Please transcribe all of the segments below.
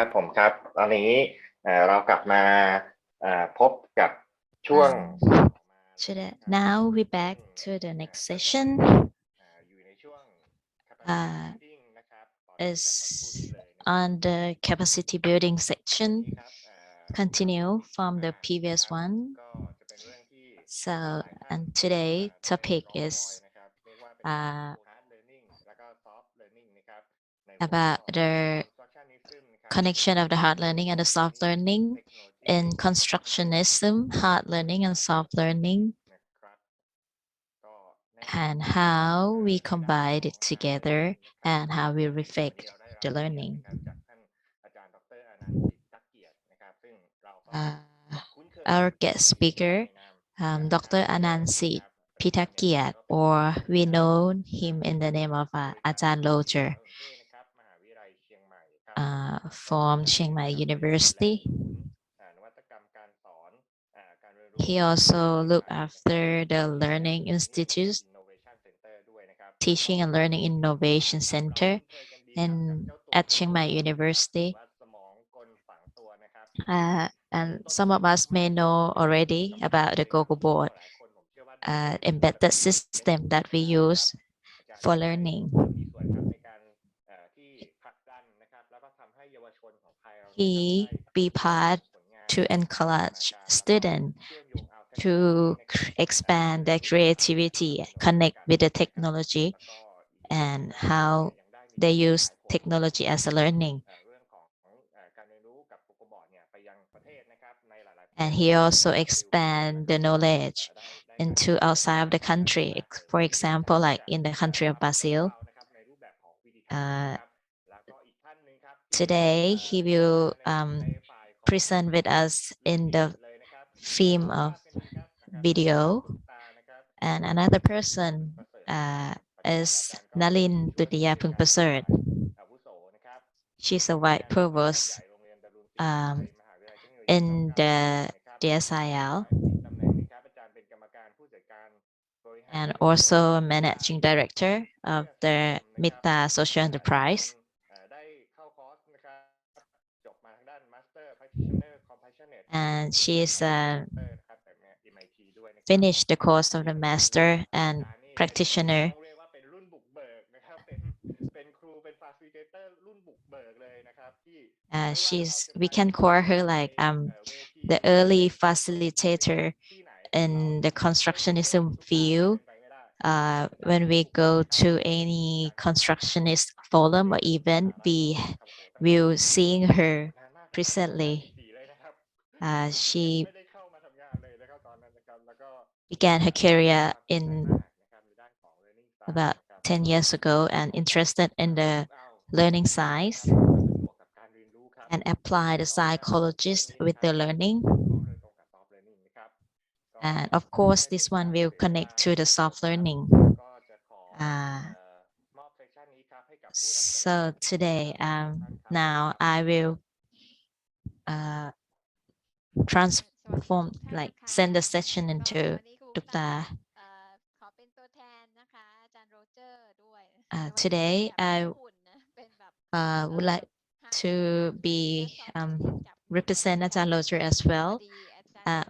ครับผมครับตอนนี้เรากลับมาพบกับช่วง Now we back to the next session. อยู่ในช่วง Uh, is on the capacity building section. Continue from the previous one. So, and today topic is about the connection of the hard learning and the soft learning in constructionism, hard learning and soft learning, and how we combine it together and how we reflect the learning. Our guest speaker, Dr. Arnan T. Sipitakiat, or we know him in the name of Ajahn Loger, from Chiang Mai University. He also looked after the Learning Institute, Teaching and Learning Innovation Center, and at Chiang Mai University. And some of us may know already about the Google board embedded system that we use for learning. He be part to encourage students to expand their creativity, connect with the technology, and how they use technology as a learning. And he also expand the knowledge into outside of the country. For example, like in the country of Brazil. Today, he will present with us in the theme of video. And another person is Nalin Tutiyaphuengprasert. She's a white provost in the DSIL and also a managing director of the Mita Social Enterprise. And she's finished the course of the master and practitioner. We can call her like the early facilitator in the constructionism field. When we go to any constructionist forum or event, we will seeing her presently. She began her career in about 10 years ago and interested in the learning science and apply the psychologist with the learning. And of course, this one will connect to the soft learning. So today, now I will transform, like send the session into Dr. Today, I would like to be represent Ajahn Loger as well,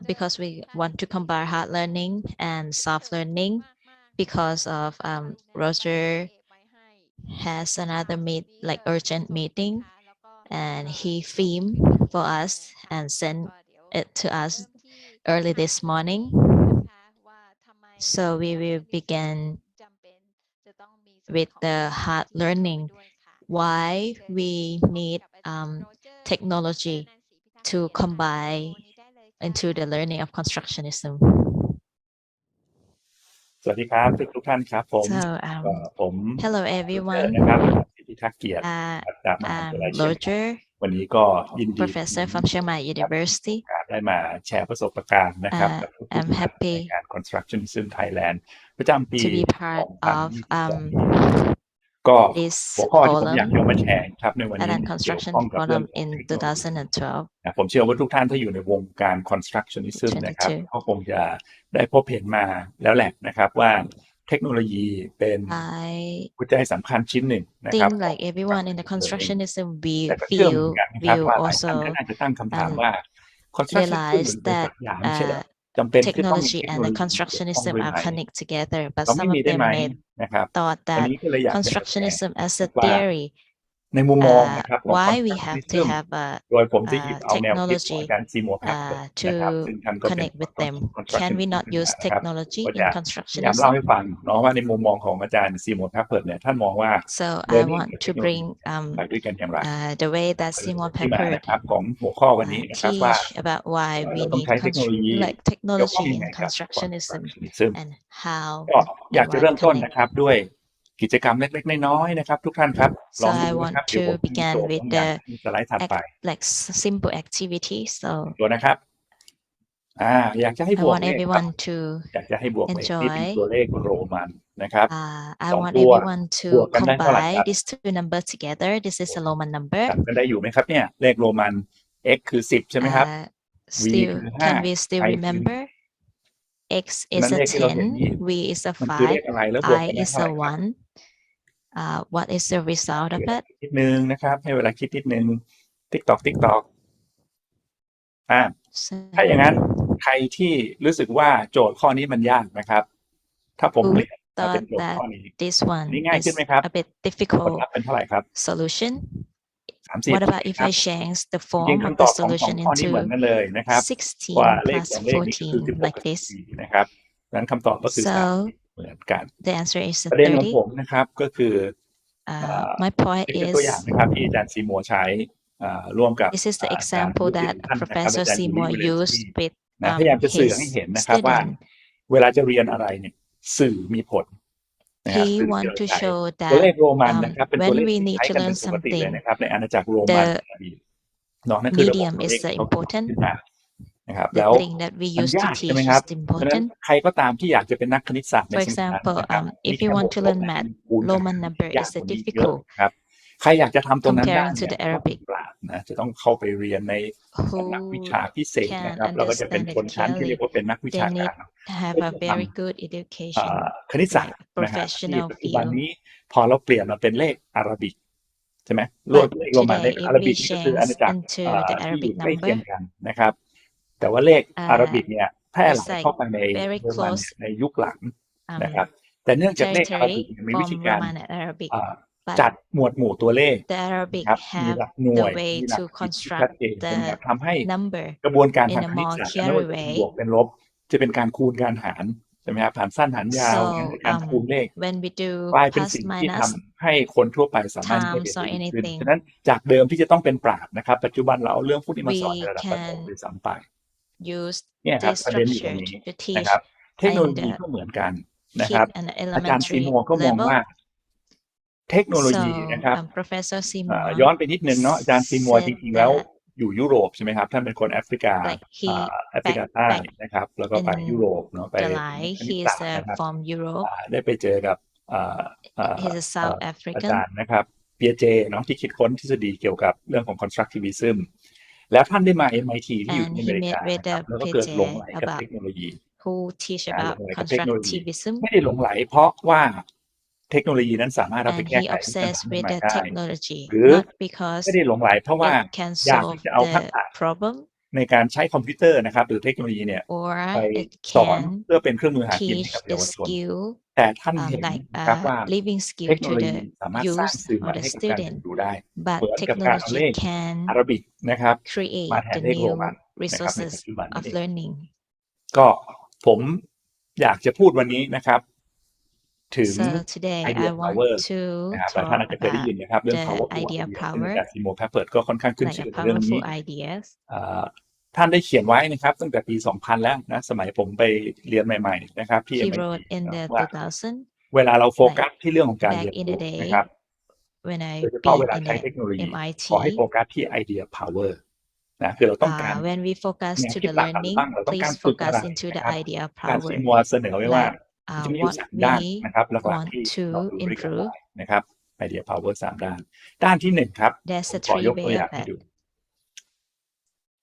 because we want to combine hard learning and soft learning because of Roger has another urgent meeting and he filmed for us and sent it to us early this morning. So we will begin with the hard learning, why we need technology to combine into the learning of constructionism. สวัสดีครับทุกท่านครับผม Hello everyone. นะครับสิทธิทักษ์เกียรติจากมหาวิทยาลัยเชียงใหม่ วันนี้ก็ยินดี Professor from Chiang Mai University. ได้มาแชร์ประสบการณ์นะครับกับทุกท่านในงาน Constructionism Thailand ประจำปี to be part of ก็ this หัวข้อที่ผม forum อยากจะมาแชร์ครับในวันนี้ Thailand Construction Forum in 2012. ผมเชื่อว่าทุกท่านถ้าอยู่ในวงการ Constructionism นะครับก็คงจะได้พบเห็นมาแล้วแหละนะครับว่า เทคโนโลยีเป็น I หัวใจสำคัญชิ้นหนึ่งนะครับ think like everyone in the constructionism แต่ we ก็เชื่อเหมือน feel กันนะครับ will ว่าหลายท่านก็ also น่าจะตั้งคำถามว่า constructionism realize เป็น that ปรัชญาไม่ใช่เหรอจำเป็นที่จะต้องมี technology เทคโน and โล the ยีเกี่ยวข้อง constructionism ด้วย are ไหม connect together, but เราไม่ some มี of ได้ them ไหม may นะครับ thought วัน that นี้ก็เลยอยากจะมาแชร์ constructionism as a ว่า theory ในมุมมองนะครับของ why we have to constructionism have a โดยผมจะหยิบเอาแนวคิดของ technology อาจารย์ซีมัวร์แพคเฟิร์ด to นะครับซึ่งท่านก็เป็น connect with them. Can we constructionism not ขึ้น use มานะครับ technology ก็ in จะพยายาม constructionism? เล่าให้ฟังเนาะว่าในมุมมองของอาจารย์ซีมัวร์แพคเฟิร์ดเนี่ยท่านมองว่า So I learning want กับ to เทคโนโลยี bring ไปด้วยกันอย่างไร the way that Simon ที่มา Pepper นะครับของหัวข้อวันนี้นะครับว่า teach about why we เราต้อง need ใช้เทคโนโลยี like เกี่ยวข้อง technology ยัง in ไงกับ constructionism constructionism and how ก็อยาก and จะ why เริ่ม we ต้น connect. นะครับด้วยกิจกรรมเล็กๆน้อยๆนะครับทุกท่านครับล So องดู I นะครับ want เดี๋ยวผม to จะมีโจ begin ทย์ with บางอย่าง the ที่สไลด์ถัดไป like simple activity. So ตัวนะครับอยากจะให้ I บวก want เลขครับ everyone to อยากจะให้บวกเลขนี่เป็น enjoy. ตัวเลขโรมันนะครับ I สอง want ตัว everyone บว to กกันได้เท่าไหร่ครับ combine these two numbers together. This is a Roman number. จำกันได้อยู่ไหมครับเนี่ยเลขโรมัน x คือ10ใช่ไหมครับ v still คือ can we 5 still i คือ remember? X นั่ is น a เลขที่เราเห็นนี้ 10, V is a มันคือเลข 5, อะไรแล้วบวก I กันได้ is เท่าไห a ร่ครับ 1. What is the result ให้ of เวลา it? คิดนิดนึงนะครับให้เวลาคิดนิดนึงติ๊กตอกถ้าอย่างนั้น So ใครที่รู้สึกว่าโจทย์ข้อนี้มันยากนะครับถ้าผมเป who ลี่ยนมาเป็น thought โจทย์ that ข้อนี้ this อัน one นี้ง่ายขึ้น is ไหมครับ a bit ผล difficult ลัพธ์เป็นเท่าไหร่ครับ solution? 30 What about ใช่ไหม if ครับ I change the จริง form ๆ of คำต the อบของ solution ข้อนี้เหมือน into กันเลยนะครับว่า 16 เลข plus 2 เลขนี้ก็คือ 14 16 like กับ this? 14นะครับดังนั้นคำตอบก็คือ So 30เหมือนกัน the answer is ประเด็นของผ 30. มนะครับก็คือMy point นี่คือตัวอย่าง is นะครับที่อาจารย์ซีมัวร์ใช้ร่วมกับ this is the อาจารย์ example รุ่น that ท่านนะครับ Professor อาจารย์อยู่ Seymour University used with นะพยายามจะสื่อให้ his เห็นนะครับว่า student. เวลาจะเรียนอะไรเนี่ยสื่อมีผลนะครับ He สื่อที่ want เรา to ใช้ show ตัวเล that ขโรมันนะครับเป็นตัว when เลข we ที่ need ใช้ to กันเป็ learn นปกติเลย something, นะครับในอาณาจักรโรมัน the อดีตเนาะนั่นคือระบบ medium ตัวเล is ขที่เขาคิด important. ขึ้นมานะครับ The แล้ว thing that we มัน use to ยากใช่ไหม teach ครับ is เพราะฉะนั้น important. ใครก็ตามที่อยากจะเป็นนักคณิตศาสตร์ใน For สมัยนั้น example, นะครับมี if แค่ you บว want ก to ลบ learn และ math, คูณกัน Roman number ยาก is กว่านี้เยอะ difficult นะครับใครอยากจะทำตรงนั้นได้ comparing เนี่ to ย the ต้องเป็น Arabic. ปราชญ์นะจะต้องเข้าไปเรียนในสำนักวิชา Who พิเศษ can นะครับเราก็จะเป็น understand ชน it ชั้นที่เรียก clearly, ว่าเป็นนักวิ they ชา need การ to have เพื่อ a จะท very good ำ education, คณิตศาสต like ร์นะครับที่ professional ปัจจุบัน field. นี้พอเราเปลี่ยนมาเป็นเลขอาราบิกใช่ไหมเล But ขโรมันเล today, ข if อาราบิ we กนี่ก็คืออาณา change จักร into the ที่อยู่ Arabic ใกล้เคียง number, กันนะครับแต่ว่าเลขอาราบิกเนี่ยแพร่ห it's ลาย like เข้าไปใน very โรมัน close ในยุคหลังนะครับ um, แต่เนื่องจากเลขอาราบิก territory มีวิธี from การ Roman and Arabic, จั but ดหมวดหมู่ตัวเลข the Arabic นะครับมี have หลักหน่ว the ย way มีหลัก to คิดที่ชัด construct เจนเป็นแบบ the ทำให้ number กระบวนการ in ทาง a คณิต more ศาสตร์ไม่ clear ว่าจะเป็นบวก way. เป็นลบจะเป็นการคูณการหารใช่ไหมครับหารสั้นหารยาวงั้น So ในการคูณเลข when we do กลายเป็น plus สิ่งที่ท minus ำให้คนทั่วไปสามารถที่จะเรีย times น or ได้ดีขึ้น anything, ฉะนั้นจากเดิมที่จะต้องเป็นปราชญ์นะครับปัจจุบันเราเอาเรื่องพวกนี้มาสอนใน we ระดับประถม can ด้วยซ้ำไป use เนี่ยครับ this ประเด็นอยู่ตรง structure นี้ to นะ teach ครับเทคโนโล in ยี the ก็เหมือนกันนะครับ kid and อาจารย์ซี elementary มัวร์ก็มองว่า level. เทคโนโลยี So นะครับ Professor ย้อน Seymour ไปนิดนึงเนาะอาจารย์ซีมัวร์จ said ริงๆแล้ว that อยู่ยุโรปใช่ไหมครับท่านเป็นคนแอฟริกา like he แอฟริกาใต้ back นะครับแล้วก็ไปยุ in โรปเนาะไป July คณิต he ศา is สตร์นะครับ from Europe. ได้ไปเจอกับHe's a South อา African. จารย์นะครับเปียเจเนาะที่คิดค้นทฤษฎีเกี่ยวกับเรื่องของ constructivism แล้วท่านได้มา MIT ที่อยู่ And ที่อ he เมริกา met with นะค the รับแล้วก็เกิดหลงไหล PJ กับ about เทคโนโลยี who teach หล about งไหลกับเทคโนโลยี constructivism, ไม่ได้หลงไหลเพราะว่าเทคโนโลยีนั้นสามารถเอาไป and แก้ he ไขปัญหา obsessed ใหม่ with the ๆได้ technology, หรือ not because ไม่ได้หลงไหลเพราะว่า it can อยาก solve ที่จะเอาทัก the ษะ problem ในการใช้คอมพิวเตอร์นะครับหรือเทคโนโลยีเนี่ย or ไป it สอน can เพื่อเป็นเครื่องมือหากินให้ teach กับ the เยาวชน skill แต่ท่านเห็น like นะครับว่า living เท skill คโน to โลยี the สามารถสร้าง youth สื่อให or ม่ the ให้กับการเรียน student, รู้ได้ but เหมือนกับการเอาเล technology ข can อาราบิกนะครับ create มาแทน the เลขโร new มันนะครับในปัจ resources จุบันนั่ of นเอง learning. ก็ผมอยากจะพูดวันนี้นะครับถึง So today idea I want power to นะครับหลายท่าน talk อาจจะเคยได้ยิน about นะครับเรื่อง the powerful idea idea ซึ่ง power, อาจารย์ซีโมแพปเปิร์ดก็ค่อนข้างขึ้น like ชื่ a อในเรื่องนี้ powerful ideas. ท่านได้เขียนไว้นะครับตั้งแต่ปี 2000 แล้วนะสมัยผมไปเรียนใหม่ๆนะครับที่ He MIT wrote in the ว่า 2000, เวลาเราโฟกัสที่เรื่องของการ back เรียน in รู้ the นะ day ครับ when I โดยเฉพาะเว been ลา in ใช้ the เทคโนโลยี MIT. ขอให้โฟกัสที่ idea power นะคือเราต้องการ When we focus แนว to คิด the หลักการ learning, ตั้งเราต้องการ please ฝึกอะไร focus into นะ the ครับ idea อาจารย์ซี power, มัวเสนอไว้ว่า like จะมีอยู่ what 3 ด้าน we นะครับหลัก want ๆที่ to เราดูด้วยกันได้ improve. นะครับ idea power 3 ด้านด้านที่ 1 ครับ There's ผม a ขอย three กตัว way อย่า of งให้ it. ดู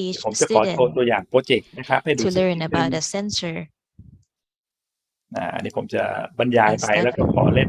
teach ผมจะขอโชว์ students ตัวอย่างโปรเจกต์นะครับให้ดู to สัก learn นิดนึง about a sensor อันนี้ผมจะบรรยาย and ไป step แล้วก็ขอเล่น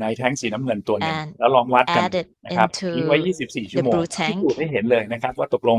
ในแท้งสีน้ำเงินตัวหนึ่ง and แล้วลองวัดกัน add it นะครับ into ทิ้งไว้ 24 ชั่ the วโมง brew พิ tank สูจน์ให้เห็นเลยนะครับว่าตกลง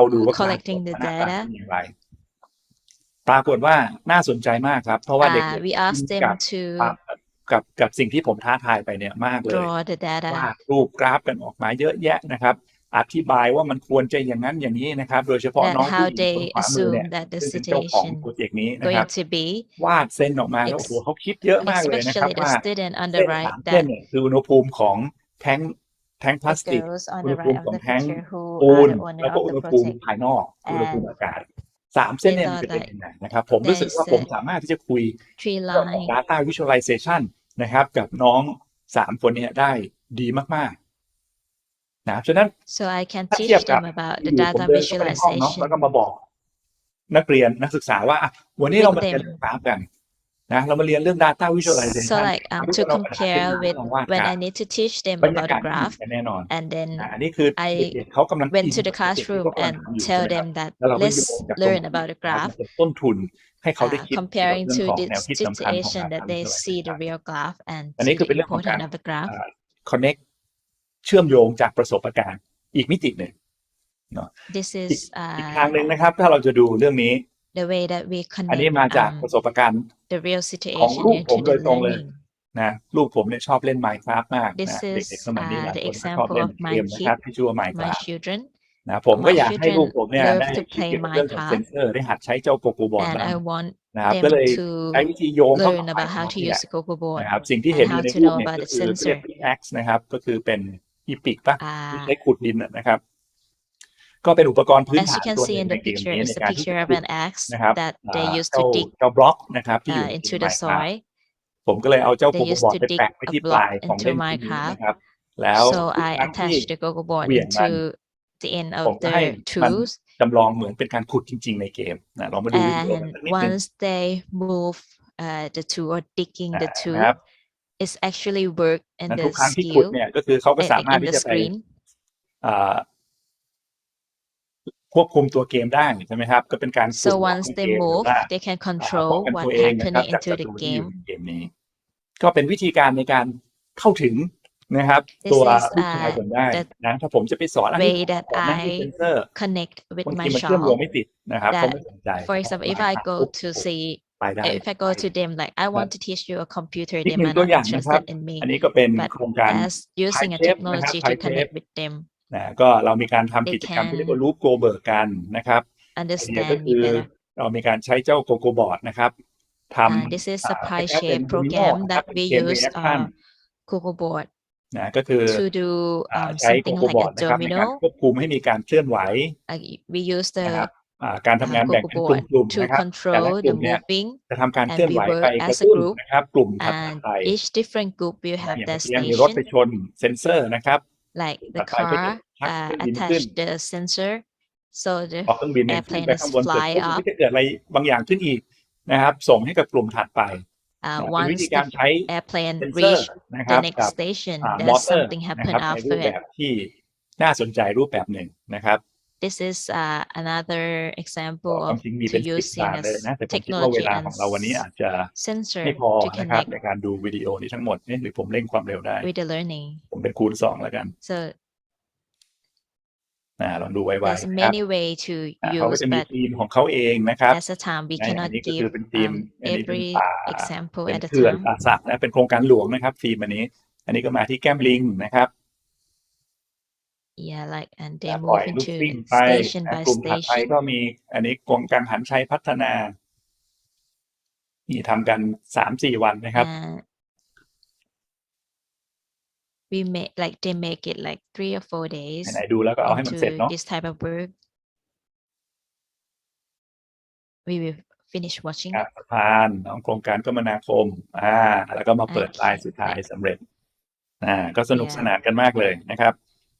ดูว่ากราฟ collecting the หน้าตา data. เป็นอย่างไรปรากฏว่าน่าสนใจมากครับเพราะว่าเด็ก We asked them to กับสิ่งที่ผมท้าทายไปเนี่ยมากเลย draw the วา data. ดรูปกราฟกันออกมาเยอะแยะนะครับ อธิบายว่ามันควรจะอย่างนั้นอย่างนี้นะครับโดยเฉพาะ that น้องผู้ how หญิงคน they ขวามือเนี่ย assume that the ซึ่งเป็นเจ้าของ situation โปรเจกต์นี้นะครับ going to be วาดเส้นออกมาแล้วโอ้โหเขาคิดเยอะมากเลยนะครับ especially the ว่า student on เส้ the น right 3 เส้น that เนี่ยคืออุณหภูมิของแท้งพลา the สติก girls on อุณ the หภูมิ right ข of อง the แท้ง picture who ปู are น the owner แล้วก็ of อุ the ณหภูมิ project ภายนอกอุณหภูมิ and อากาศ3 เส้น they เนี่ยมัน thought จะเป็น like ยังไงนะครับผมรู้สึก there's ว่าผมสามารถที่จะคุย three เรื่องของ line data visualization นะครับกับน้อง3 คนเนี้ได้ดีมากๆนะฉะนั้น so I can ถ้าเทียบ teach กับ them about ที่ the อยู่ผม data เดินเข้าไปในห้องเนาะแล้วก็ visualization มาบอกนักเรียนนักศึกษาว่าวันนี้ with เรามาเรียน them เรื่องกราฟกันนะเรามาเรียนเรื่อง data so visualization like ทุกค to นเอากระดาษขึ้น compare มา with ลองวาด when กรา I ฟ need to teach them บรรยา about กา the ศไม่เหมือ graph นกันแน่นอน and then อันนี้คือ I เด็กๆเขากำลัง went อิน to the เด็กๆ classroom เขากำลัง and ทำอยู่ tell ใช่ไหมครับ them that แล้วเราก็โย let's งจากตรง learn นี้ about the นะครับ graph มาเป็นต้นทุนให้เขาได้คิดเกี่ยวกับ comparing เรื่อง to ของ the แนวคิดสำคัญของ situation data that they see the visualization real graph and อัน see นี้คือ the เป็นเรื่องของการ importance of the graph connect เชื่อมโยงจากประสบการณ์อีกมิติหนึ่งเนาะ this อีก is ทางหนึ่งนะครับถ้าเราจะดูเรื่องนี้ the way that we อันนี้ connect มาจากประสบการณ์ the real ของ situation ลูกผม into โด the ยตรงเลย learning นะลูกผมเนี่ยชอบเล่น Minecraft มาก this นะ is เด็กๆสมัยนี้หลาย the คนก็ชอบ example เล่น of เก my มนะค kid รับที่ชื่อว่า my Minecraft children นะผมก็ my อยากให้ children ลูกผมเนี่ย love ได้ to คิด play เกี่ยวกับเรื่องของเซน Minecraft เซอร์ได้หัดใช้เจ้าโกโก้บอร์ด and บ้าง I want นะครับ them ก็เลย to ใช้วิธีโยงเข้า learn กับ about how Minecraft to นี่แห use ละ the Coco board นะครับสิ่งที่ and เห็นอ how ยู่ใน to รูป know เนี่ย about ก็ the คือเรีย sensor ก pickaxe นะครับก็คือเป็นอีปิกปะที่ใช้ uh, ขุดดินนะครับก็เป็นอุปกรณ์พื้น as ฐา you น can ตัวห see นึ่ง in ใน the เกม picture นี้ is ใน the การที่จะ picture of ขุด an axe นะครับ that they used เจ้า to dig บล็อกนะครับที่อยู่ใน into the Minecraft soil ผมก็เลยเอาเจ้าโก they โก้ used บอร์ด to ไป dig แปะไว้ a ที่ป block ลายของ into เล่นชิ้นนี้ Minecraft นะครับแล้ว so ทุก I ครั้งที่ attached the Coco board เหวี่ยงมัน into the end ผม of ก็ให้ the มัน tools จำลองเหมือนเป็นการขุดจริงๆในเกมนะลองมาดูวิดีโอกัน and สักนิดนึง once they move the tool or digging the นะ tool ครับ it's actually work in นั้น the ทุกครั้งที่ขุด skill เนี่ยก็คือเขาก็สามารถ in ที่ the จะไป screen อ่าควบคุมตัวเกมได้ใช่ไหมครับก็เป็นการขุ so ดบล็อก once ใน they เกมหรือ move ว่า they can ป้อง control กันตัว what เองนะครับ happening จากศั into ต the รูที่อยู่ game ในเกมนี้ก็เป็นวิธีการในการเข้าถึงนะครับ this ตัว is ลูกชายผมได้ the นะถ้าผมจะไปสอนอันนี้ way that สอนนั่นที่เซ I นเซอร์ connect with บาง my ทีมันเชื่อมโยง child ไม่ติดนะครับเขา that ไม่สนใจ for example if I go to see ไปได้ if I go to them like I want to teach you a computer อีก they หนึ่ง might ตัว not อย่างนะครับ interested in me อันนี้ก็เป็น but โครงการ as using a Shape นะครับ technology to Shape connect with them นะก็เรามีการทำ they กิจกรรมที่เรียกว่า can Loop Go Berg กันนะครับไอเดียก็ understand คื me อ better เรามีการใช้เจ้า Coco Board นะครับท this is ำ a ค pie ล้ายๆเป็น shape Domino program นะครับ that เป็น we Chain use Reaction Coco board นะก็คือ to do ใช้ something Coco like a Board นะครับในการ domino ควบคุมให้มีการเคลื่อนไหว we use นะครับ the การทำงานแบ่ง Coco เป็นก board ลุ่มๆ to นะครับแต่ละ control กลุ่ the มเนี่ย moving จะทำการเค and ลื่อนไห we ว work ไปก as ระ a ตุ้น group นะครับกลุ่มถัด and ไป each different group will อย่าง have เมื่ their อกี้มีรถไป station ชนเซ็นเซอร์นะครับ like ถั the ดไปก็จะ car ชักเครื่องบินขึ้น attach the sensor so the พอเครื่องบินเนี่ยขึ้น airplane ไป is ข้างบนเสร็จ fly ปุ๊บมัน up ก็จะเกิดอะไรบางอย่างขึ้นอีกนะครับส่งให้กับกลุ่มถัดไปเป็นวิ once ธีการ the ใช้ airplane เซนเซอ reach ร์นะค the รับ next กับ station มอ there's เตอร์ something นะ happen ครับในรู after ปแบ it บที่น่าสนใจรูปแบบหนึ่งนะครับ this is another ก็ example ความ of จริงมี to เป็น10 using ด่าน a เลยนะแต่ผมคิดว่าเว technology ลา and ของเราวันนี้อาจจะ sensor ไม่พอ to นะครับ connect ในการดูวิดีโอนี้ทั้งหมดเนี่ยหรือผมเร่งความเร็วได้ with the learning ผมเป็นคูณ2แล้วกัน so ลองดูไว there's ๆนะครับ many way to เขาก็ use จะมี but ทีมของเขาเองนะครับ as a time we อั cannot นนี้ก็คือ give เป็นทีมอันนี้เป็น every ป่า example เป็น at a เขื่อน time ป่าสักนะเป็นโครงการหลวงนะครับทีมอันนี้ก็มาที่แก้มลิงนะครับ yeah like and they ปล่อย move ลูก into ซิ่งไป station by กลุ่มถัดไป station ก็มีอันนี้กองกังหันชัยพัฒนานี่ทำกัน 3-4 วันนะครับ and we make like they make it like 3 or 4 days ไหนๆดูแล้วก็เอาให้มันเสร็จ into เนาะ this type of work we will finish watching สะพานของโครงการคมนาคมแล้วก็มาเปิดลายสุดท้ายสำเร็จก็สนุกสนานกันมากเลยนะครับ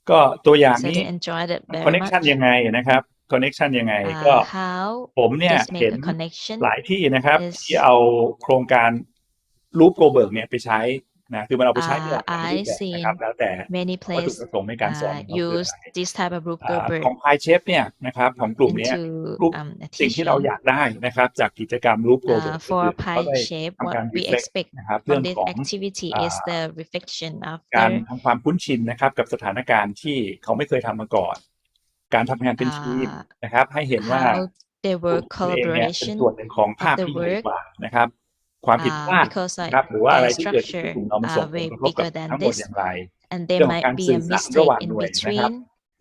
ก็ตัวอย่าง so นี้ they enjoyed it very connection much ยังไงนะครับ connection ยังไงก็ how ผมเนี่ย this เห็ make น a connection หลายที่นะครับ is ที่เอาโครงการรูปโกเบิร์กเนี่ยไปใช้นะคือมันเอาไปใช้ในหลากหลายรูป I แบบ seen นะครับแล้วแต่ many วัตถุ places ประสงค์ในการสอนของเขาคือ use อะไร this type of group Gerber ของพายเชฟเนี่ยนะครับของกลุ่มนี้ into รูป สิ่งที่เรา teaching อยากได้นะครับจากกิจกรรมรูปโกเบิร์ก for เขา pie ได้ shape ทำ what การ we reflect expect นะครับเรื่อ from ง this ของ activity is the reflection of การ their ทำความคุ้นชินนะครับกับสถานการณ์ที่เขาไม่เคยทำมาก่อน การทำงานเป็นทีมนะครับให้เห็นว่า how they กลุ่ work มคุณเองเนี่ยเป็น collaboration ส่วนหนึ่งของภาพ of the ที่ใหญ่ work กว่านะครับความผิดพลาด because นะ like ครับหรือว่าอะไร their ที่เกิดขึ้น structure กลุ่มเรามันส่งผล way กระทบกับ bigger than ทั้งหมด this อย่างไร and เรื่ there องของ might การ be สื่ a อสารระห mistake ว่าง in หน่วยนะครับ between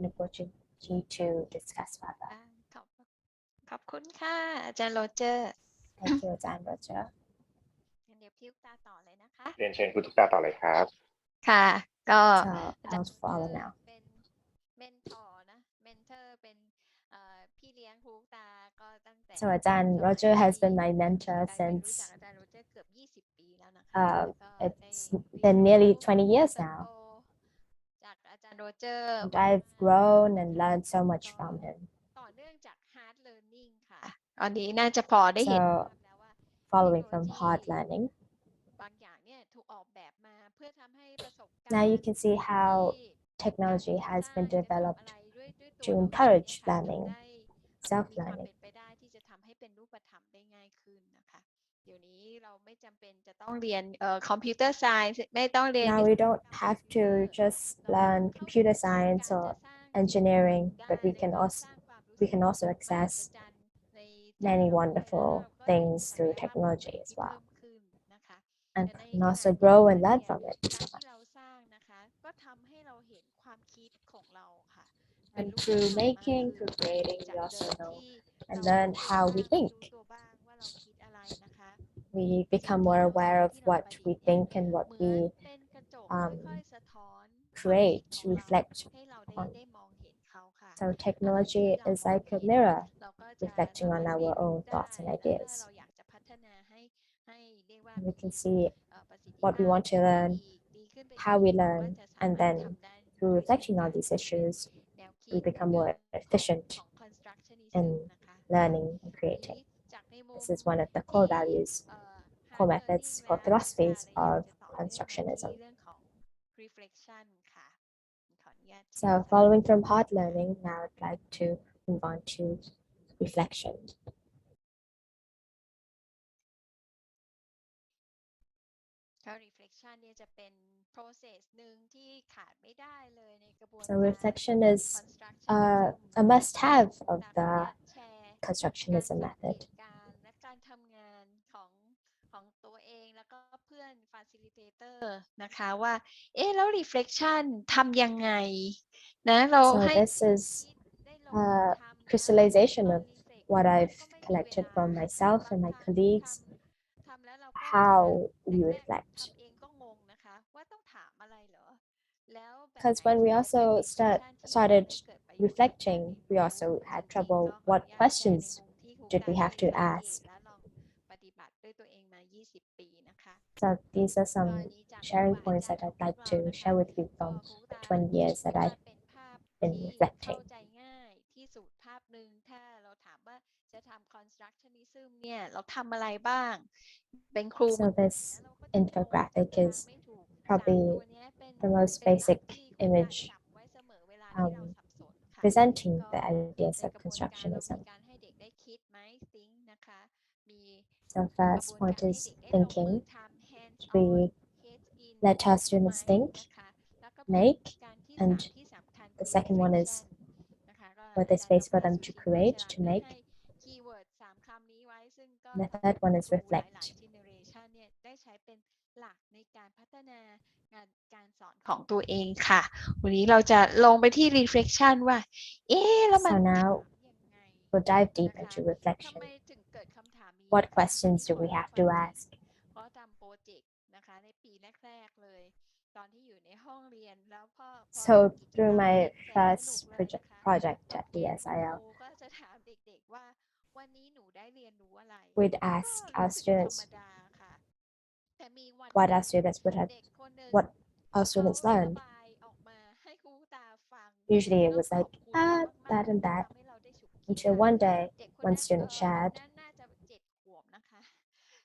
an opportunity to discuss further. ขอบคุณค่ะอาจารย์โรเจอร์ Thank you อาจารย์ Roger งั้นเดี๋ยวพี่ลูกตาต่อเลยนะคะ เรียนเชิญคุณตุ๊กตาต่อเลยครับ ค่ะ ก็ So I'll follow now เป็นเมนทอร์นะเมนเทอร์เป็นพี่เลี้ยงครูลูกตาก็ตั้งแต่ So อาจารย์ Roger has been my mentor กลายเป็นรู้ since จักอาจารย์โรเจอร์เกือบ20 ปีแล้วนะคะ uh, ก็ได้ it's been nearly 20 years เติบ now โตจากอาจารย์ โรเจอร์ And I've grown and learned so much from him. ต่อเนื่องจาก hard learning ค่ะอันนี้น่าจะพอได้เห็น So ภาพแล้วว่า following from hard learning, บางอย่างเนี่ยถูกออกแบบมาเพื่อทำให้ประสบการณ์ now you can see how ที่ technology การ has จะ been สร้างจะทำ developed อะไรด้วยตัว to เราเอง encourage เนี่ยค่ะ learning, ทำได้มีความ self-learning. เป็นไปได้ที่จะทำให้เป็นรูปธรรมได้ง่ายขึ้นนะคะ เดี๋ยวนี้เราไม่จำเป็นจะต้องเรียนcomputer science ไม่ต้องเรียน Now we don't have to just learn computer science or engineering, but we can also access many wonderful things through technology as well, and can also grow and learn from it. การที่เราสร้างนะคะ ก็ทำให้เราเห็นความคิดของเราค่ะ And through making, through creating, we also know and learn how we think. ตัวบ้างว่าเราคิดอะไรนะคะ We become more aware of what we think and what เหมือน we เป็นกระจก um, ค่อยๆสะท้อน create, ความคิดของเรา reflect ให้เรา on. ได้มองเห็นเขาค่ะ So technology is like a mirror เราก็จะ reflecting on สามารถ our เรียนรู้ own ได้ thoughts and และถ้า ideas. เราอยากจะพัฒนาให้เรียกว่า We มี can see ประสิทธิ what we ภาพ want to ดี learn, ดีขึ้นไป how we อีก learn, ว่าจะสา and มารถ then ทำได้ through ด้วยเช่น reflecting กั on น these นี่คือ issues, แนวคิ we ด become เรื่ more องของ efficient ของ constructionism in นะคะ learning and ที creating. นี้จากในมุม This is one of the core ที่ values, hard core methods, learning core แล้ว philosophies เลยอยาก of จะต่อเนื่องมาที่ constructionism. เรื่องของ reflection ค่ะ ขออนุญาตแชร์ So สไลด์ following from hard learning, now I'd like to move on to reflection. ก็ reflection เนี่ยจะเป็น process หนึ่งที่ขาดไม่ได้เลยในกระบวน So การ reflection is constructionism a must-have of แต่ขออนุ the ญาตแชร์ การ constructionism สังเก method. ตการณ์และการทำงานของตัวเองแล้วก็เพื่อน facilitator นะคะว่า แล้ว reflection ทำยังไงนะเรา So ให้ this is ได้ลงมือ a ทำนะ crystallization ตอน of reflect what เรา I've ก็ไม่มีเว collected ลา from myself บาง and my ครั้ง colleagues, ทำแล้วเราก็จะ how we แรกๆ reflect. ทำเองก็งงนะคะว่าต้องถามอะไรเหรอ แล้วแบบ Because ไหน when ถึ we งจะเป็น also reflection ที่ started ทำให้เกิดประโยชน์ในการ reflecting, เรียน we รู้ also จ had ริง trouble ๆ ก็ขออ what นุญาตแชร์ใน questions มุมที่ครู did ตา we ได้ have to สังเกต ask. และลองปฏิบัติด้วยตัวเองมา 20 ปีนะคะ So these are ก็ some อันนี้จากครู sharing บาอา points จาร that ย์ของ I'd พว like กเรา to นะคะ share with you ก็ from ครู the ตา 20 years that วาด I've เป็นภาพ been ที่ reflecting. เข้าใจง่ายที่สุดภาพหนึ่งถ้าเราถามว่าจะทำ constructionism เนี่ยเราทำอะไรบ้าง เป็นครู So มือใหม่ this นะเราก็จะงงจับ infographic ทาง is ไม่ถูก 3 probably ตัวเนี้ยเป็น the most เป็นหลัก basic ที่ครูตา image จับไว้เสมอเวลาที่เรา um, สับสนค่ะ presenting ก็ the ideas ใน of กระบวนการเรามี constructionism. การให้เด็กได้คิดไหม think นะคะ มี So กระบ first วน point การให้ is เด็กได้ลงมือ thinking. ทำ hands We on hands in let our ไหม students think, นะคะ แล้วก็เป็น make, การที่ and 3 ที่สำคัญ the คือ second one is reflection นะคะก็ for อา the จารย์ space ด for ร them สุ to ทิน ว create, ช to ระได้ make. ให้คีย์เวิร์ด 3 คำนี้ไว้ ซึ่งก็ The สำหรับ third one is ครูหลาย reflect. ๆ generation เนี่ยได้ใช้เป็นหลักในการพัฒนางานการสอนของตัวเองค่ะ วันนี้เราจะลงไปที่ reflection ว่า แล้วมัน So ถาม now ยังไง we'll dive deep นะคะ into ทำ reflection. ไมถึงเกิดคำถามนี้ What นะคะ questions ที่ do ขอ we เล่า have ควา to มจริง ask? ก็ทำโปรเจกต์นะคะในปีแรก ๆ เลย ตอนที่อยู่ในห้องเรียนแล้วพอทำ So กิจกร through รม my เสร็จแสนสนุก first เลยนะคะ project ตอน at เย็นคุณค DSIL, รูก็จะถามเด็ก ๆ ว่า วันนี้หนูได้เรียนรู้อะไร we'd ก็ ask รู้ our สึกธรรม students ดาค่ะ แต่มีวันห what นึ่ our ง students would have, เด็กคนหนึ่ง what our เขา students ระ learned. บายออกมาให้ครูตาฟัง Usually แล้ it ว was ขอบ like, คุณเรา that มาก and ๆ ที่ that, ทำให้เราได้ฉุกคิด until ค่ะ one day เด็กคน one นั้น student คน shared, นั้นน่าจะ 7 ขวบนะคะ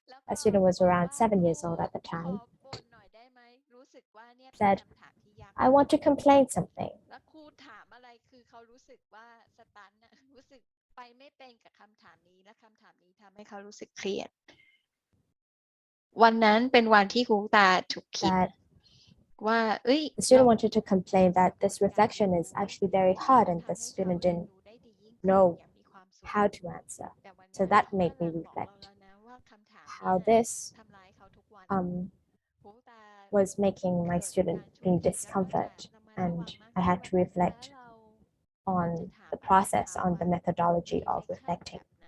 แล้ว a ก็ student was บอก around ว่า 7 ครู years old at the ขอ time, บ่นหน่อยได้ไหม รู้สึกว่าเนี่ยเป็น said, คำถามที่ยาก I มาก want to complain something. แล้วครูถามอะไรคือเขารู้สึกว่าสตันน่ะ รู้สึกไปไม่เป็นกับคำถามนี้ และคำถามนี้ทำให้เขารู้สึกเครียด วันนั้นเป็นวันที่ครูตาฉุกคิด That ว่า the student wanted to complain that this reflection is actually very hard and the student didn't know how to answer. แต่วัน So นั้น that เขา made กำ me ลังบอกเรา reflect แล้วนะว่าคำถามเนี้ how ย this ทำร้ายเขาทุกวัน ครูตา was making my เกิด student การฉุก being คิด แล้วก็จะ discomfort, ระมัดระวั and งมาก I ขึ้น had ว่า to แล้ว reflect เรา on จะถาม the อะไร process, เขา on the อะ methodology of reflection reflecting. แบบไหน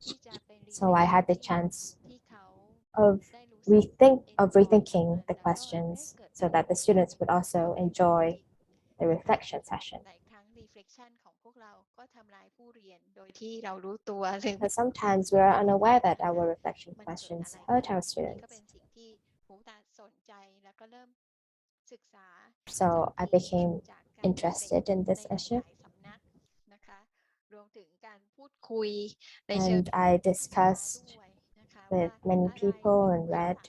ที่จะเป็น So I had the reflection ที่ chance ที่เขา of ได้รู้สึก rethinking enjoy กับมัน the แล้วก็ questions ได้เกิด so ประโย that ช the น์ students would กับ also ตัวเองจ enjoy ริง the reflection session. หลายครั้ง reflection ของพวกเราก็ทำร้ายผู้เรียนโดยที่เรารู้ตัว ซึ่ง Because sometimes we are unaware that our reflection มันเกิด questions อะไร hurt ขึ้น our นี่ก็ students. เป็นสิ่งที่ครูตาสนใจแล้วก็เริ่มศึกษา So สัง I เกต became จากก interested in this issue, ในหลายๆสำนักนะคะรวมถึงการพูดคุยในเชิง and I discussed ด้วยนะคะ with ว่า many อะไร people เป็น and พื้น read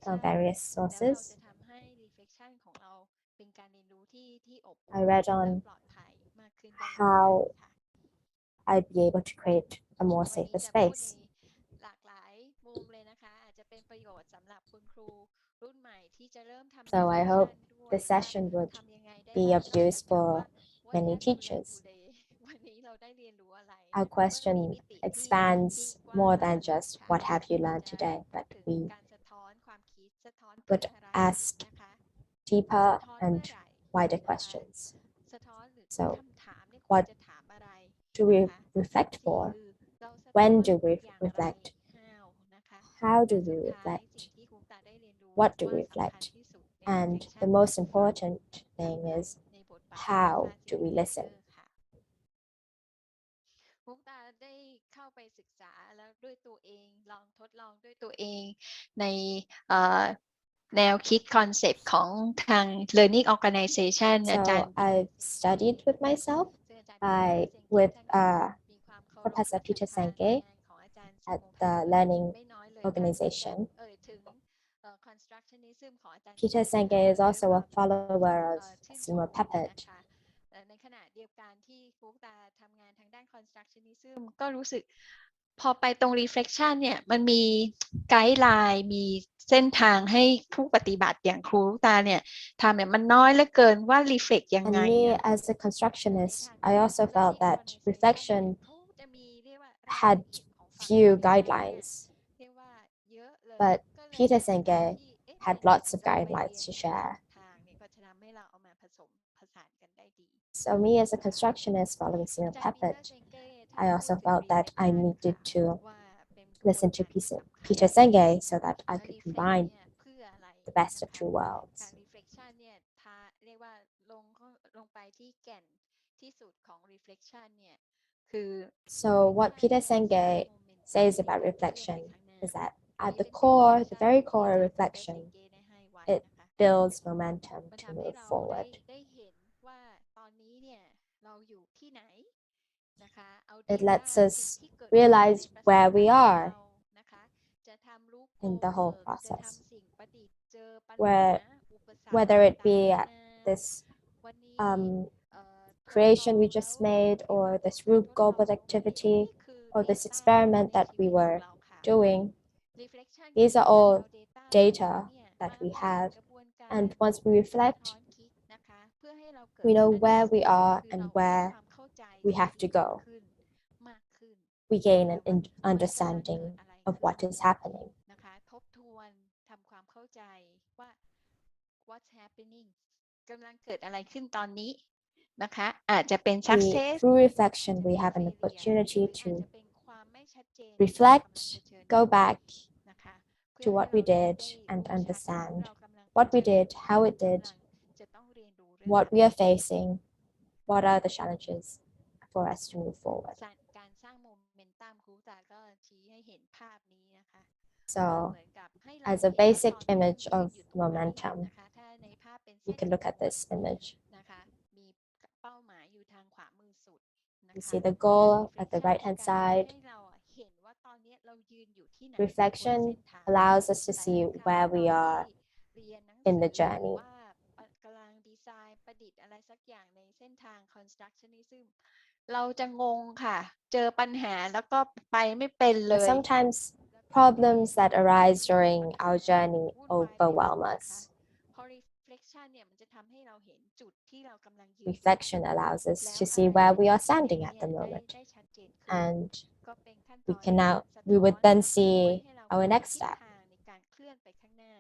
ฐาน reflection various แล้วเรา sources. จะทำให้ reflection ของเราเป็นการเรียนรู้ที่อบอุ่น I read และ on ปลอดภัยมากขึ้นได้อย่างไร how ค่ะ I'd be able to create a more วันนี้ safer จะพูด space. ในหลากหลายมุมเลยนะคะอาจจะเป็นประโยชน์สำหรับคุณครูรุ่นใหม่ที่จะเริ่มทำ So I hope reflection ด้วย this ว่า session would ทำยังไงได้ be บ้าง of นอก use จากว่า for what many have you learned teachers. today วันนี้เราได้เรียนรู้อะไร Our มันมี question มิติที่ expands ที่กว้าง more มา than ก just ค่ะ what have you เรา learned จะ today, พูด but ถึง we การสะท้อนความคิดสะท้อนเพื่อ would อะไร ask นะคะ deeper สะท้อนเมื่ and อไหร่ wider นะคะ questions. สะท้อนหรือ So คำถามเนี่ยควร what จะถามอะไร do we นะคะ reflect สี่ for? คือเราสะท้อน When do we อย่างไร reflect? how นะคะ How และ do สุ we ดท้าย reflect? สิ่งที่ครูตาได้เรียนรู้ What do ว่า we สำคัญ reflect? ที่สุดใน And reflection the คือ most ฟัง important จาก thing ใคร is ในบทบาทของ how do we listen? facilitator ค่ะ มุกตาได้เข้าไปศึกษาแล้วด้วยตัวเองลองทดลองด้วยตัวเองในแนวคิดคอนเซปต์ของทาง learning organization อาจาร So ย์ I've studied with myself ซึ่งอาจารย์ Peter Senge with ท่านก็มีความเคารพ Professor และศรัท Peter ธาใน Senge งานของอาจารย์ at สุพงษ์ the พันธ์ Learning ไม่น้อยเลยการที่จะ Organization. ถึงconstructionism ของอาจารย์ Peter สุพงษ์ Senge is ด้วย also ควา a ม follower of ชื่นช Seymour ม Papert. นะคะในขณะเดียวกันที่ฟุกตาทำงานทางด้าน constructionism ก็รู้สึกพอไปตรง reflection เนี่ยมันมีไกด์ไลน์มีเส้นทางให้ผู้ปฏิบัติอย่างครูลูกตาเนี่ยทำเนี่ยมันน้อยเหลือเกินว่า reflect ยัง And ไง me อะ as a ใน constructionist, ทาง I also felt learning that organization เนี่ย reflection เขาจะมีเรียกว่ารายละ had เอียดของฝั่ง few reflection เนี่ย guidelines, เรียกว่าเยอะเลย but ก็เลย Peter เป็นการ Senge ที่เอ๊ะ had ไหน lots of ๆเราไปเรีย guidelines น to ทั้งสอง share. ทางเนี่ยก็จะทำให้เราเอามาผสมผสานกันได้ดี So me as a constructionist following อา Seymour จารย์ Peter Papert, Senge ท่าน I พูด also ถึง felt that I reflection needed ค่ะ to ว่าเป็นกระบวน listen to การที่สำคัญ Peter Senge so that I และ could reflect combine เนี่ยเพื่ออะไร the best นะ of คะ two การ worlds. reflection เนี่ยเรียกว่าลงไปที่แก่นที่สุดของ reflection เนี่ยคือ So what reflection Peter เนี่ยสร้าง Senge momentum says ใน about การเคลื่อนไป reflection ข้างหน้า is that อัน at นี้ the เป็น core, the definition very ที่ core อา of จารย์ Peter reflection, Senge ได้ให้ไว้ it นะคะ builds momentum มัน to ทำให้ move เรา forward. ได้เห็นว่าตอนนี้เนี่ยเราอยู่ที่ไหนนะคะเอา It data lets สิ่ง us ที่เกิดขึ้นใน realize ประสบ where การ we ณ์ของ are เรานะคะจะทำ loop in the whole work จะ process, ทำสิ่งประดิษฐ์เจอปัญหา where อุปสรรค whether it ต่าง be ๆนา at นา this วันนี้ ทดล creation อง we แล้ว just made เรียกว่า or เป็น this การ Rube ทดลอง Goldberg นี่ activity คือ or this data experiment ใน that ชี we วิตของ were เราค่ะ doing. reflection คือ These กา are รเอา all data เหล่า data นี้เนี่ย that มา we ผ่าน have, กระบวนการ and once we สะ reflect, ท้อนคิดนะคะเพื่อให้เราเกิ we ด know where we understand are คือ and เรามี where ความเข้าใจ we สิ่ง have ที่ to เกิด go. ขึ้นมากขึ้น We gain นะ an ว่ามันกำลังเกิด understanding อะไร of ขึ้น what is happening. นะคะทบทวนทำความเข้าใจว่า what's happening กำลังเกิดอะไรขึ้นตอนนี้นะคะอาจจะเป็น success Through อาจ reflection, จะ we เป็น have an failure ห opportunity รืออาจ to จะเป็นความไม่ชัดเจนที่เรากำลัง reflect, เผชิญ go อยู่ back นะคะเพื่อ to ให้ what เรา we ได้ did ได้ and รู้ชัดว่า understand เรากำลังเผ what we ชิญ did, how it กำ did, ลังจะต้องเรียนรู้เรื่อง what อะไร we are facing, what are the challenges for us to move forward. การสร้างโมเมนตัมครูตาก็ชี้ให้เห็นภาพนี้นะคะ So เหมือนกับให้เรา as a เห็นว่า basic ตอนนี้ image ยืน of อยู่ตรงไหน momentum, นะคะถ้าในภาพเป็น you เส้น can look at this image. นะคะมีเป้าหมายอยู่ทางขวามือสุดนะ You คะ see the การ goal at the reflection right คือ hand การ side. ให้เราเห็นว่าตอนนี้เรายืนอยู่ที่ไหนบน Reflection เส้นทาง allows us to หลาย see ๆครั้ง where ต we อนที่ are เรียนหนัง in สื the อหรือ journey. ว่ากำลังดีไซน์ประดิษฐ์อะไรสักอย่างในเส้นทาง constructionism เราจะงงค่ะ เจอปัญหาแล้วก็ไปไม่เป็นเล But ย sometimes แล้วก็ problems that เอ๊ะ arise ทำไม during ปัญหา our journey วุ่นวายไปหมด overwhelm นะคะ us. พอ reflection เนี่ยมันจะทำให้เราเห็นจุดที่เรากำลังยืนอยู่ Reflection allows us แล้ว to อะ see ไร where ที่ we เรา are จะเห็น standing เนี่ at ย the ได้ moment, ได้ชัดเจนขึ้น and ก็เป็นขั้นต we อน can ใน now การสะ we ท้อ would น then แล้วก็ช่วย see ให้เรา our เห็น next ทิศ step ทางในการเคลื่อนไปข้างหน้า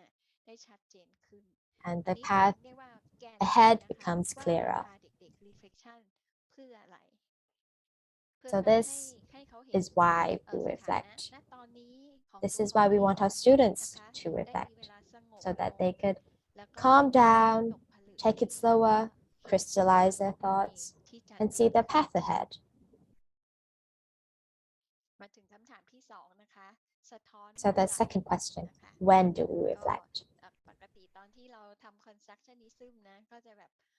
ได้ชัดเจนขึ้น and อัน the นี้เป็น path เรียกว่าแกนหลัก ahead นะคะ becomes ว่าเรา clearer. พาเด็กๆ reflection เพื่ออะไร เพื่อ So ให้ this ให้เขาเห็น is why we สถานะ reflect. ณตอนนี้ของ This ตัว is เขา why เอ we ง want our นะ students คะ to ได้มี reflect เวลาสงบ so ล that ง they could แล้วก็ calm ตก down, ผลึก take it แล้วก็ slower, เห็น crystallize their ทาง thoughts, ที่จะ and see เดิ the น path ahead. มาถึงคำถามที่ 2 นะคะ สะท้อน So เมื่อ the ไหร่ second question, นะคะ when do we ก็ reflect? ปกติตอนที่เราทำ constructionism นะ ก็จะแบบ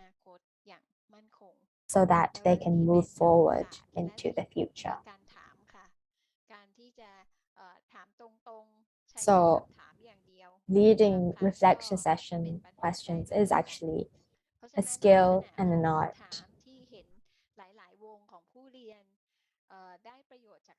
นาคตอย่างมั่นคง so that แล้ว they เรื่อง can นี้ move เป็นโอ forward กาสและ into the ที่ future. การถามค่ะการที่จะถามตรงๆใช้ So คำถามอย่างเดียว leading บางครั้ง reflection ก็ session เป็นปัญหาได้ questions เหมือน is กัน actually เพราะฉะ a นั้น skill ลักษณะ and ของ an คำ art. ถามที่เห็นห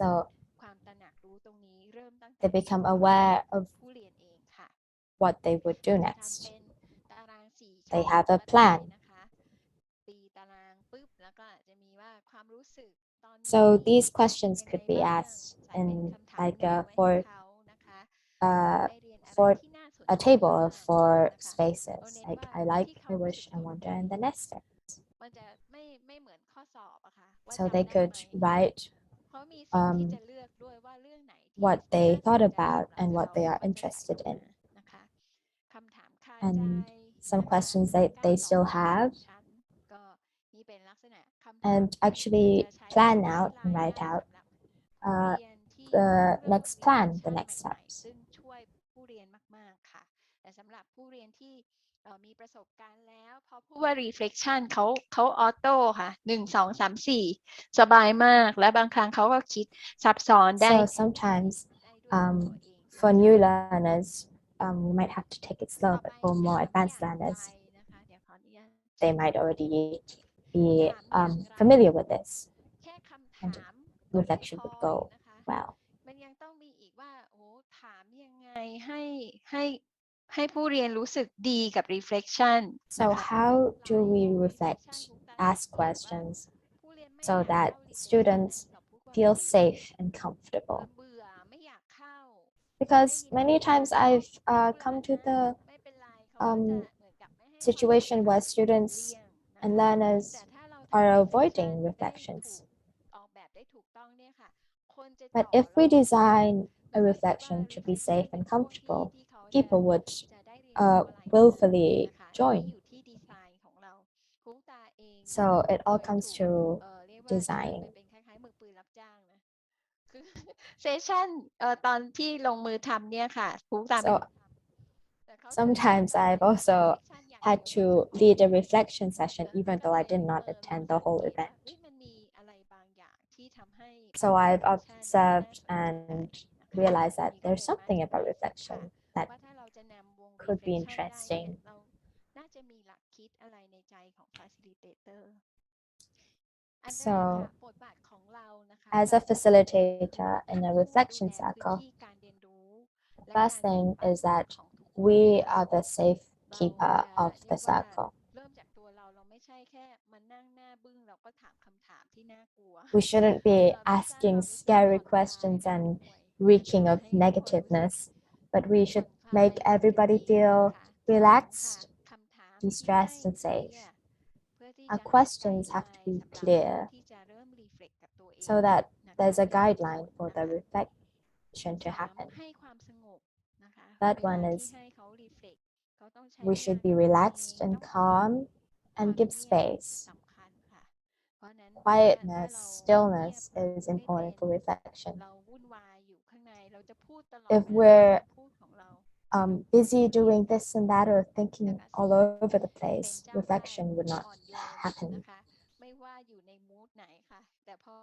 So ความตระหนักรู้ตรงนี้เริ่มตั้งแต่ they become aware of ผู้เรียนเองค่ะ what they would do จะทำ next. เป็นตาราง4 they have a plan. So these questions could be asked in like for a table of 4 spaces, like I like, I wish, I wonder, and the next step. มันจะไม่เหมือนข้อสอบอะค่ะว่า So จำ they ได้ could ไหม write เขามีสิทธิ์ที่จะเลือกด้วยว่าเรื่องไหนที่ what they น่าสน thought ใจ about สำหรับ and what เขา they are ว่าจะ interested อยาก in. รู้นะคะคำถามคาใจ And some นะคะ questions that they การ still ต่อไป have, ของฉันก็นี่เป็นลักษณะคำถาม and ที่ actually จะใช้ plan ไก out ด์ไล and น์ write ได้ out สำหรับผู้เรียนที่ the เพิ่งเริ่ม next plan, the reflection next ใหม่ๆ steps. ซึ่งช่วยผู้เรียนมากๆค่ะแต่สำหรับผู้เรียนที่มีประสบการณ์แล้วพอพูดว่า reflection เขาออโต้ค่ะ1 2 3 4สบายมากและบางครั้งเขาก็คิดซับซ้อนได้ So sometimes ได้ด้วยตัวเอง for new learners, we might have to take it slow, ต่อ but ไป for more ถาม advanced อย่างไร learners, นะคะเดี๋ยวขออนุญาต they might already be ถามอย่างไร familiar with this, แค่คำ and ถามก็ไม่ reflection พอ would go นะคะ well. มันยังต้องมีอีกว่าโอ้ถามยังไงให้ผู้เรียนรู้สึกดีกับ reflection นะ So คะ how do we reflection reflect, ทุกตาราง ask เขียนว่า questions ผู้เรียนไม่ so อยาก that เข้า reflection students กับผู้กำกับ feel ดี safe and comfortable? เบื่อไม่อยากเข้า Because ได้ยิน many ว่า times น้อง I've เบื่อ come to นะ the ไม่เป็นไรเขาก็จะเหมือนกับไม่ให้ความ situation สำคัญ where เลี่ students ยงนะ and คะ learners แต่ถ้าเราทำ are reflection avoiding ได้ถู reflections. กออกแบบได้ถูกต้องเนี่ยค่ะคนจะ But จ่อ if ร we อ design ไม่ a ค่อยคิดว่า reflection to be reflection safe เป็ and นช่วงที่ comfortable, ที่เขาจะ people would จะได้เรียนรู้อะไร willfully นะคะอันนี้ join. อยู่ที่ดีไซน์ของเราครูตาเอง So it เค all ย comes ถูก to เรียกว่าเชิญ designing. ไปเป็นคล้ายๆมือปืนรับจ้างนะคือ เซสชั่นตอนที่ลงมือทำเนี่ยค่ะครูตาไม่ So แต่เขาจะ sometimes I've also reflection อย่างเดียว had ไม่ to พอ lead a reflection session แล้ว even ก็ though เล I ย did not ลอง attend สั the ง whole เกตว่า event. มันมีอะไรบางอย่างที่ทำให้ So I've reflection น่า observed สนใจ and นะคะ realized อัน that นี้ก็ there's เลยมา something จาก about ค่ะ reflection that ว่าถ้าเราจะนำวง could be reflection ได้เนี่ย interesting. เราน่าจะมีหลักคิดอะไรในใจของ facilitator อันแรก So ค่ะบทบาทของเรานะคะ as a facilitator in a ผู้ reflection ดูแลพื้น circle, ที่การเรียนรู้ the และ first การ thing ปฏิบัติ is that ของทุกคน we ค่ะ are the เรา safekeeper จะ of เรี the ยกว่า circle. เริ่มจากตัวเราไม่ใช่แค่มานั่งหน้าบึ้งเราก็ถามคำถามที่น่ากลัว We shouldn't be ไม่สร้าง asking ความรู้สึก scary ผ่อนคลาย questions และ and ห่วย reeking นะคะ of ให้ทุกคนรู้สึก negativeness, but we ผ่อ should นคลาย make รู้สึก everybody ดี feel ค่ะสองค่ะ relaxed, คำถามที่ de-stressed, ไม่ and safe. เคลียร์เพื่อที่ Our จะให้ไกด์ questions ไล have to น์ be สำหรับ clear ที่จะเริ่ม reflect กับตัวเอง so that นะคะ there's a เป็นเหตุผ guideline ล for นะ the คะ reflection to 3 happen. ให้ความสงบนะคะ Third เวลา one ที่ is ให้เขา reflect เขาต้องใช้ we เวลา should กั be บตัวเอง relaxed ต้ and อง calm ควา and ม give เงียบ space. สำคัญค่ะ เพราะฉะนั้นถ้า Quietness, เราเงีย stillness บ is ไม่เป็ important น for reflection. เราวุ่นวายอยู่ข้างในเราจะพูดตลอด If เวลา we're คำพูดของเรา busy doing this and that or แล้ว thinking ก็ all 4 over the เป็น place, เจ้าบ้าน reflection would อ่ not อนโยน happen. นะคะ ไม่ว่าอยู่ในมูดไหนค่ะ แต่พอ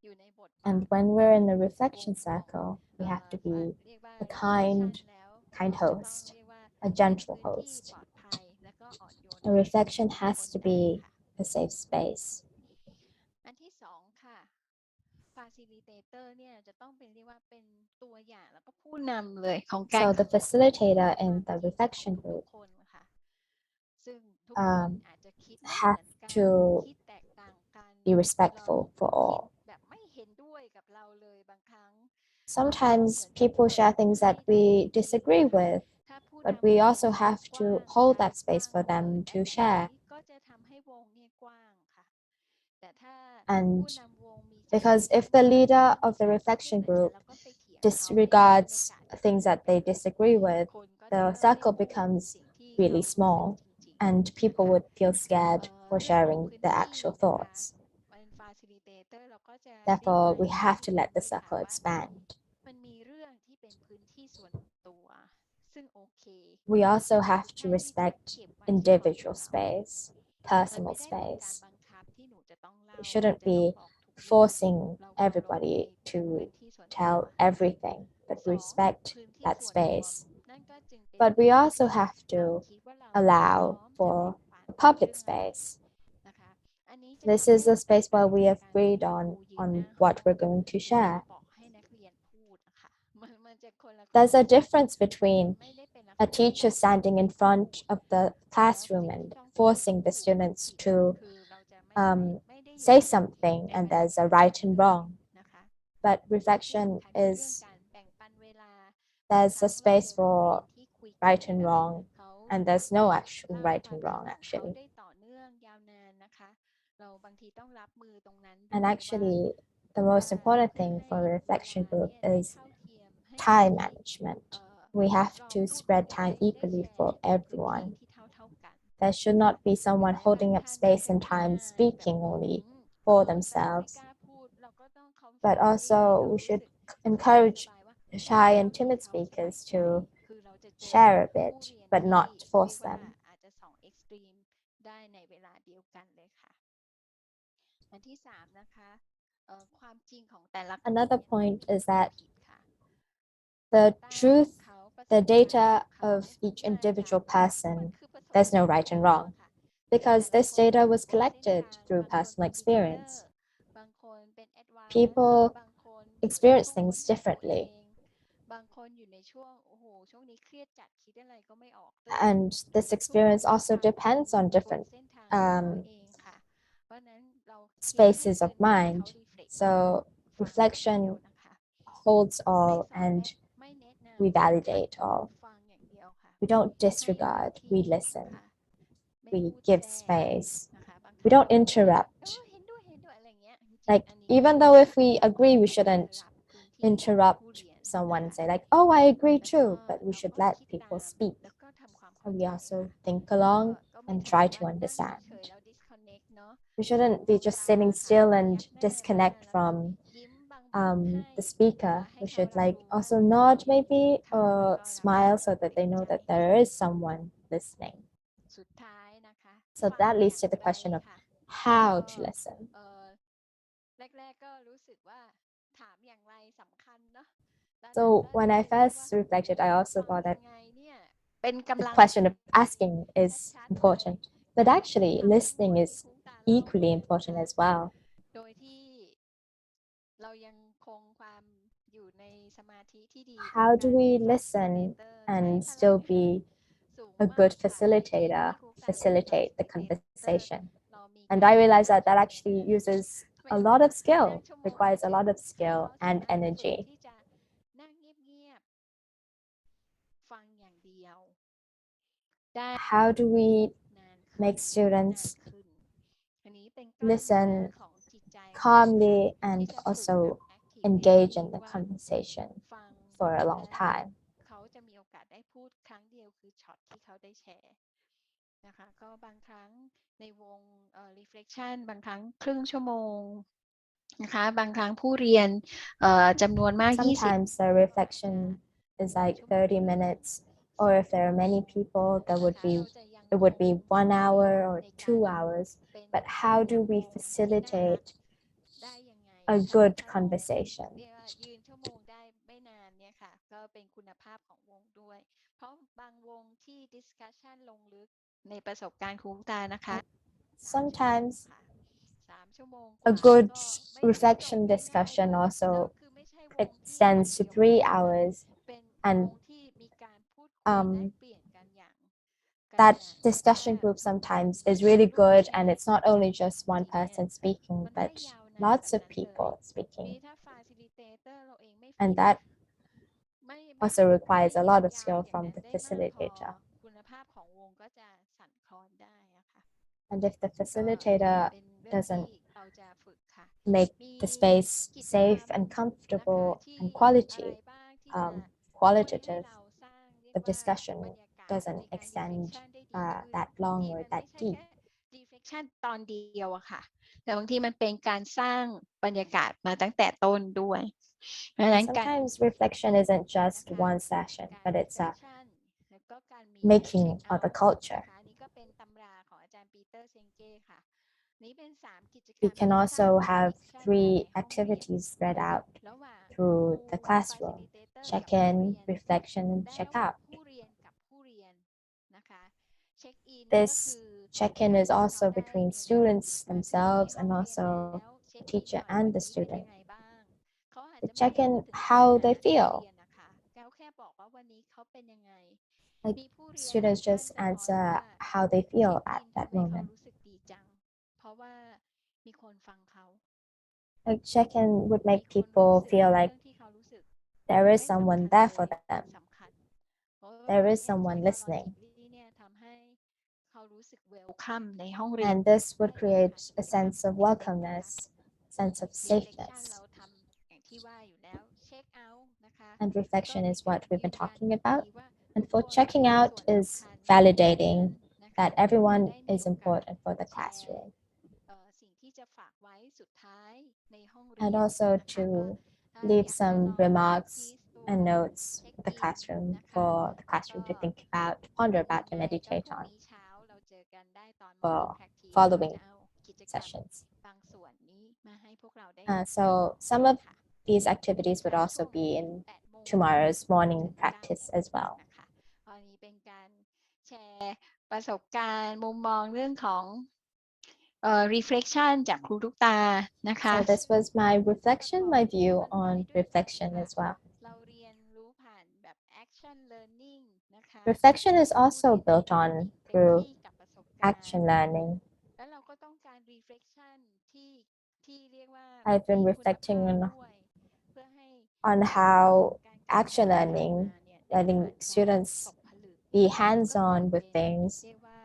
อยู่ในบทบา And ท when we're in the ว reflection งของ circle, we have to be เรียกว่า a kind, reflection แล้ว kind เราจะต้อง host, เรียกว่า a เป็น gentle พื้นที่ host. ปลอดภัยและก็อ่อนโยน A reflection บ has น to ใจ be ค่ะ a safe space. อันที่ 2 ค่ะ facilitator เนี่ยจะต้องเป็นเรียกว่าเป็นตัวอย่างแล้วก็ผู้นำเลยของการ So the facilitator ควา in ม the คิดของ reflection ทุก group ๆ คนค่ะ ซึ่งทุกคนอาจจะคิดไม่เหมื have อนกัน to คิดแตกต่างกัน be เรา respectful for คิด all. แบบไม่เห็นด้วยกับเราเลยบางครั้ง Sometimes เหมือนกับ people เปิด share things ให้ that ได้ we จริง disagree ๆ ค่ะ with, ถ้าผู้ but นำ we วง also เปิด have ก to ว้าง hold ทาง that ก space ว้าง for เปิด them ได้ to แบบ share. นี้ก็จะทำให้วงเนี่ยกว้างค่ะ แต่ถ้า And ผู้นำวงมีใจ because ก if the ว้าง leader ไม่ of มี the การพูด reflection อาจาร group ย์แล้วก็ไปเถียงเขาในบรร disregards ยากาศ things that they disagree with, คนก็จะ the เริ่มไม่ circle พูด becomes สิ่งที่ really เขารู้สึก small จริง and ๆ people นะคะ would feel scared for เรื่องของ sharing พื้น the ที่ actual นะคะ thoughts. เป็น facilitator เราก็จะ Therefore, we define ให้ have ทุ to กค let น the ด้วยค่ะ circle ว่า expand. มันมีเรื่องที่เป็นพื้นที่ส่วนตัว ซึ่งโอเค We also ทุก have to ท่านที่จะ respect เก็บไว้เฉพาะตัว individual เรา space, มัน personal ไม่ได้เป็นการ space. บังคับที่หนูจะต้องเล่า We หนู shouldn't จะต้อง be บอกทุกเรื่อง forcing เราเคารพใน everybody พื้น to ที่ส่วนตัว tell everything, but 2 respect พื้นที่ that ส่วนรวม space. นั่นก็จึงเป็น But พื้ we น also ที่ have เรา to คิดว่าเราพร้อ allow มจะแบ่ for งปัน a public เรื่องราว space. นะคะ อันนี้จะ This ทำให้ is เรา the แตก space ต่าง where we จากการที่ agreed ครู on ยืนหน้า on ห้อง what we're going to แล้ว share. บอกให้นักเรียนพูดอะค่ะ มันจะคนละ There's a concept difference มัน between ไม่ได้เป็นลัก a teacher standing in front of the classroom and forcing the students to say something, and there's a right and wrong. But reflection is there's a space for right and wrong, and there's no actual right and wrong actually. And actually, the most important thing for a reflection group is time management. We have to spread time equally for everyone. There should not be someone holding up space and time speaking only for themselves. But also, we should encourage shy and timid speakers to share a bit, but not force them. อาจจะสอง extreme ได้ในเวลาเดียวกันเลยค่ะอันที่สามนะคะความจริงของแต่ละ Another point is that ค่ะ the truth, the data of each individual person, there's no right and wrong, because this data was collected through personal experience. People experience things differently. And this experience also depends on different spaces of mind. So reflection holds all and we validate all. We don't disregard, we listen. We give space. We don't interrupt. Like, even though if we agree, we shouldn't interrupt someone and say like, oh, I agree too, but we should let people speak. And we also think along and try to understand. We shouldn't be just sitting still and disconnect from the speaker. We should like also nod maybe or smile so that they know that there is someone listening. So that leads to the question of how to listen. So when I first reflected, I also thought that the question of asking is important, but actually listening is equally important as well. How do we listen and still be a good facilitator, facilitate the conversation? And I realized that that actually uses a lot of skill, requires a lot of skill and energy. How do we make students listen calmly and also engage in the conversation for a long time? เขาจะมีโอกาสได้พูดครั้งเดียวคือช็อตที่เขาได้แชร์นะคะก็บางครั้งในวงreflection บางครั้งครึ่งชั่วโมงนะคะบางครั้งผู้เรียนจำนวนมาก Sometimes the reflection is like 30 minutes, or if there are many people, it would be 1 hour or 2 hours. But how do we facilitate a good conversation? ยืนชั่วโมงได้ไม่นานเนี่ยค่ะก็เป็นคุณภาพของวงด้วยเพราะบางวงที่ discussion ลงลึกในประสบการณ์ครูตานะคะ Sometimes 3 ชั่วโมง a good reflection discussion also extends to 3 hours, and that discussion group sometimes is really good, and it's not only just one person speaking, but lots of people speaking, and that also requires a lot of skill from the facilitator. And if the facilitator doesn't make the space safe and comfortable and qualitative, the discussion doesn't extend that long or that deep. reflection ตอนเดียวอะค่ะแต่บางทีมันเป็นการสร้างบรรยากาศมาตั้งแต่ต้นด้วย Sometimes reflection isn't just one session, but it's a making of a culture. We can also have 3 activities spread out through the classroom: check-in, reflection, and check-out. This check-in is also between students themselves and also the teacher and the student. They check in how they feel. Like มีผู้เรียน students ท่าน just ก็บอก answer ว่า how they เช็ feel คอิ at น that ทำให้เขา moment. รู้สึกดีจัง เพราะว่ามีคนฟังเขา Like check-in would มี make คนรู้ people สึก feel เรื่ like องที่เขารู้สึก there ไม่ is สำ someone คัญ there เล for ย มัน them. สำคัญ เพราะว่า There แบบ is เนี้ย someone listening. psychologically เนี่ยทำให้เขารู้สึก welcome ในห้องเรียน And this would ได้ create ค่ะ a sense of welcomeness, sense of reflection เรา safeness. ทำอย่างที่ว่าอยู่แล้ว check out นะคะ And ก็ reflection เป็น is การ what we've ยื been นยัน talking อีก about. ทีว่า And ทุก for คน checking มี out ส่วน is สำคัญ ในห้องเรียน validating นะคะ that เรา everyone ได้มี is โอกาส important for the แชร์ classroom. สิ่งที่จะฝากไว้สุดท้ายในห้องเรีย And น also นะคะ ก็ to ถ้า leave อยากจะ some ลอง remarks practice ตัว and notes check for the in classroom นะคะ for the ก็ classroom to think about, to ponder ก่อน about, อื่ and นเลยก็ meditate พรุ่ง on นี้เช้าเราเจอกันได้ตอน for morning practice เรา following จะเอากิจกรรม sessions. บางส่วนนี้มาให้พวกเราได้ So ทำ some กั of นค่ะ these activities would ค่ะ also ช่วง be in 8 โมง tomorrow's ถึง morning 9 practice โมง as well. นะคะวันนี้เป็นการแชร์ประสบการณ์มุมมองเรื่องของ reflection จากครูตุ๊กตานะคะ So this was my ประ reflection, กอบ my บร view รยาย on ด้วยกัน reflection ว่า as well. เราเรียนรู้ผ่านแบบ action learning นะคะ Reflection is ผู้ also เรียนได้ built มี on เต็ม through ที่กับประสบการณ์ action learning. แล้วเราก็ต้องการ reflection ที่เรียกว่า I've been มีคุณ reflecting ภาพ on ด้วย เพื่อให้ on การ how การ action ที่ผ่าน learning, มาเนี่ยได้ letting ผ่านการ students ตกผลึก be ก็ hands-on เหมือน with เป็น things เรียกว่า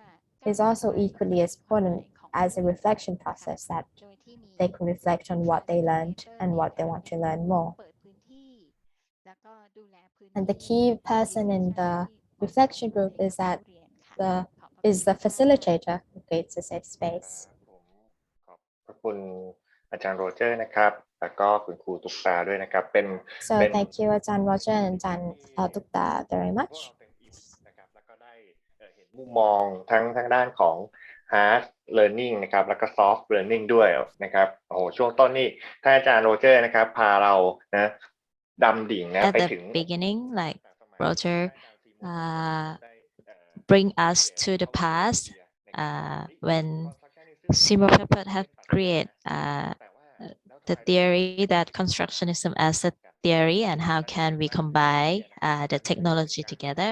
การ is ทำ also ลาย equally ใน as ความห important มายของ as a เรื่อง reflection นะคะ process that โดยที่มี they can reflect on what they learned facilitator and เนี่ย what they ค่ะ want เป็ to น learn ผู้ more. เปิดพื้นที่ แล้วก็ดูแลพื้น And the ที่ key person in reflection the ที่เหมาะสม reflection group ให้ is กับ that ผู้เรียนค่ะ the ขอบพระ is คุณ the ค่ะ facilitator who creates a safe ค space. รับผมขอบพระคุณอาจารย์โรเจอร์นะครับ แล้วก็คุณครูตุ๊กตาด้วยนะครับ เป็น So thank you, Ajahn Roger and Ajahn Tukta very พวก much. เราเต็มอิ่มนะครับ แล้วก็ได้เห็นมุมมองทั้งด้านของ hard learning นะครับ แล้วก็ soft learning ด้วยนะครับ โอ้โห ช่วงต้นนี่ท่านอาจารย์โรเจอร์นะครับ พาเรานะดำดิ่งนะ At ไป the ถึง beginning, like ตั้งแต่สมัย Roger ท่านอาจารย์ซีโมนะครับได้ bring เรี us ยน to theเอาไว้เป็นไอ past เดียนะครับเฮ้ย when constructionism เนี่ย Simo Pepper เป็ have นปรัชญา create แต่ว่าแล้วทำ the ไม theory that constructionism as a theory and how can we combine the technology together.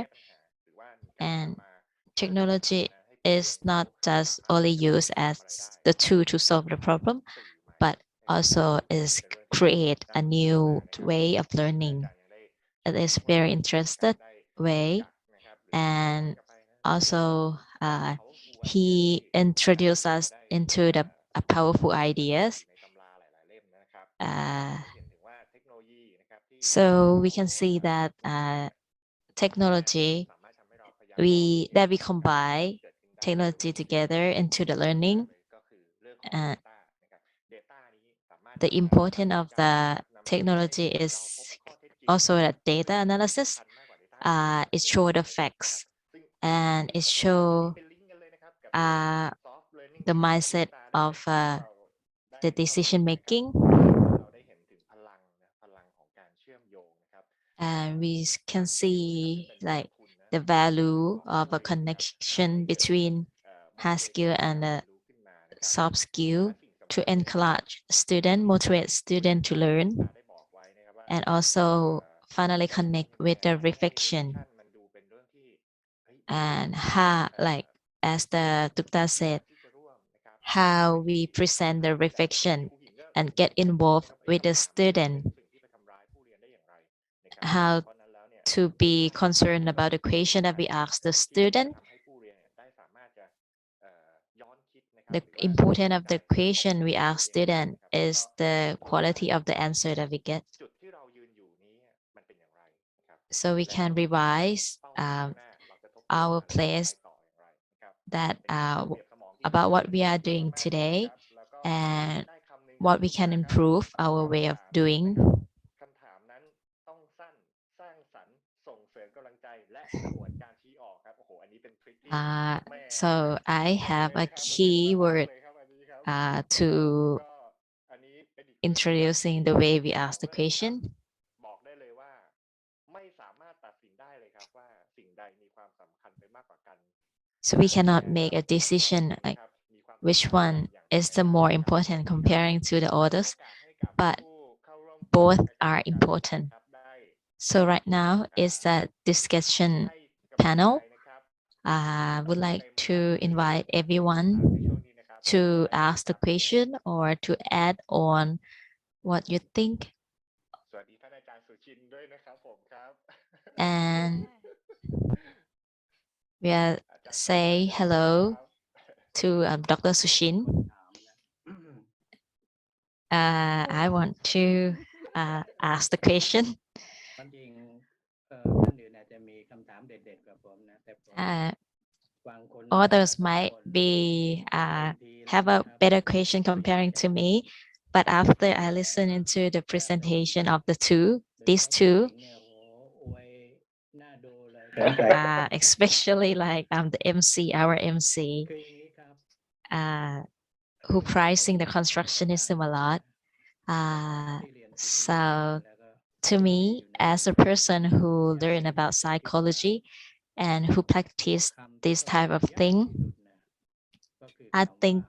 And technology is not just only used as the tool to solve the problem, but also is create a new way of learning. It is very interested way, and also he introduced us into the powerful ideas. So we can see that technology that we combine technology together into the learning. The importance of the technology is also that data analysis. It show the facts and it show the mindset of the decision making. And we can see like the value of a connection between hard skill and soft skill to encourage student, motivate student to learn, and also finally connect with the reflection. And how, like as the Tukta said, how we present the reflection and get involved with the student. How to be concerned about the question that we ask the student. The importance of the question we ask student is the quality of the answer that we get. So we can revise our place that about what we are doing today and what we can improve our way of doing. So I have a key word to introducing the way we ask the question. So we cannot make a decision like which one is the more important comparing to the others, but both are important. So right now is that discussion panel. Would like to invite everyone to ask the question or to add on what you think สวัสดีท่านอาจารย์สุชินด้วยนะครับผมครับ and we are say hello to Dr. Sushin. I want to ask the question. Others might be have a better question comparing to me, but after I listen into the presentation of these two, especially like the MC, our MC, who pricing the constructionism a lot. So to me, as a person who learn about psychology and who practice this type of thing, I think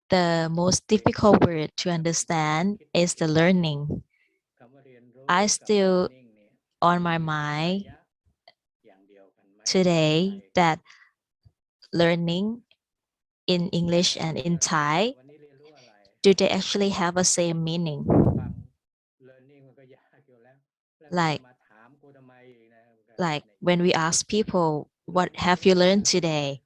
the most difficult word to understand is the learning. I still on my mind today that learning in English and in Thai, do they actually have the same meaning? Like when we ask people, what have you learned today?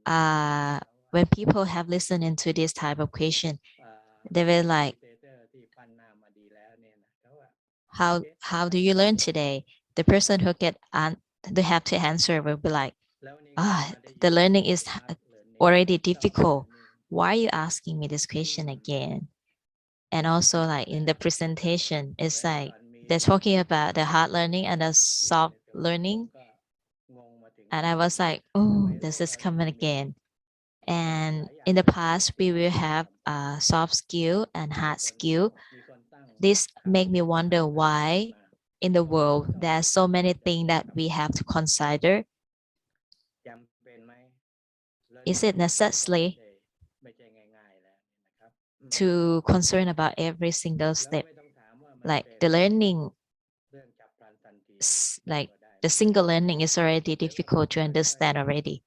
When people have listened into this type of question, they will like, how do you learn today? The person who they have to answer will be like, the learning is already difficult. Why are you asking me this question again? And also like in the presentation, it's like they're talking about the hard learning and the soft learning. And I was like, oh, this is coming again. And in the past, we will have soft skill and hard skill. This make me wonder why in the world there are so many things that we have to consider. Is it necessary to concern about every single step? Like the learning, like the single learning is already difficult to understand already.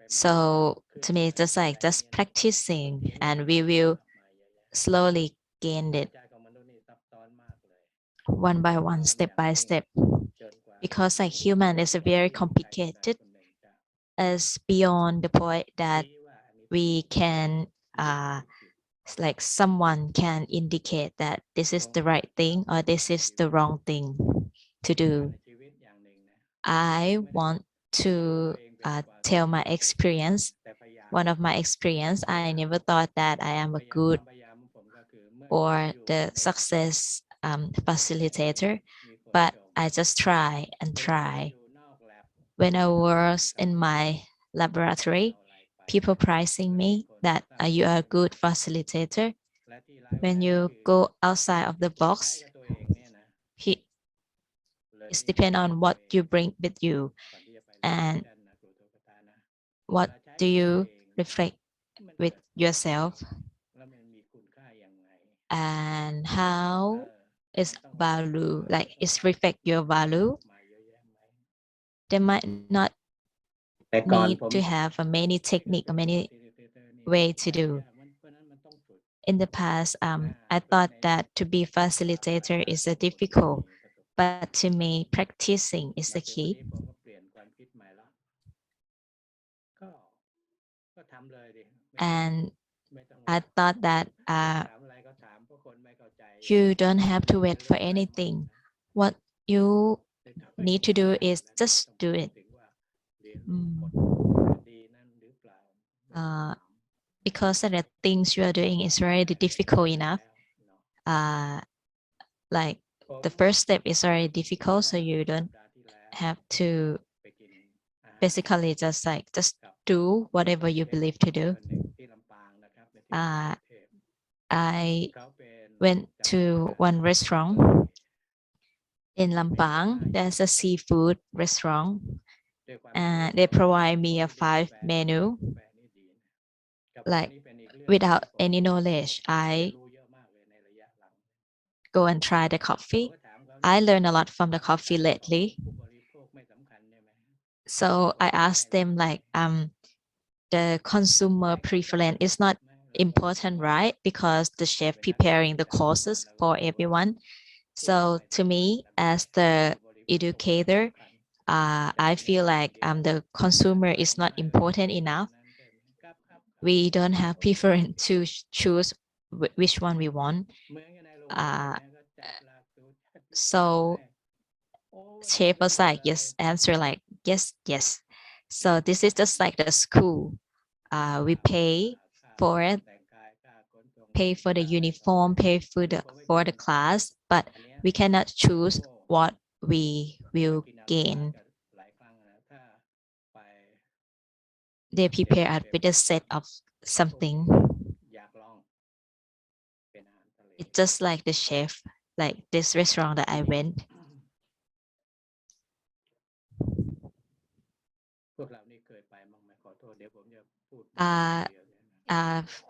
So to me, it's just like just practicing and we will slowly gain it one by one, step by step. Because like human is very complicated as beyond the point that we can like someone can indicate that this is the right thing or this is the wrong thing to do. I want to tell my experience. One of my experience, I never thought that I am a good or the success facilitator, but I just try and try. When I was in my laboratory, people pricing me that you are a good facilitator. When you go outside of the box, it depends on what you bring with you and what do you reflect with yourself and how is value, like it's reflect your value. They might not need to have a many technique or many way to do. In the past, I thought that to be facilitator is a difficult, but to me, practicing is the key. And I thought that you don't have to wait for anything. What you need to do is just do it. Because the things you are doing is already difficult enough. Like the first step is already difficult, so you don't have to basically just do whatever you believe to do. I went to one restaurant in Lampang. There's a seafood restaurant. They provide me a 5 menu. Like without any knowledge, I go and try the coffee. I learned a lot from the coffee lately. So I asked them like, the consumer preference is not important, right? Because the chef preparing the courses for everyone. So to me, as the educator, I feel like the consumer is not important enough. We don't have preference to choose which one we want. So chef was like, yes, answer like, yes, yes. So this is just like the school. We pay for it, pay for the uniform, pay for the class, but we cannot choose what we will gain. They prepare us with a set of something. It's just like the chef, like this restaurant that I went.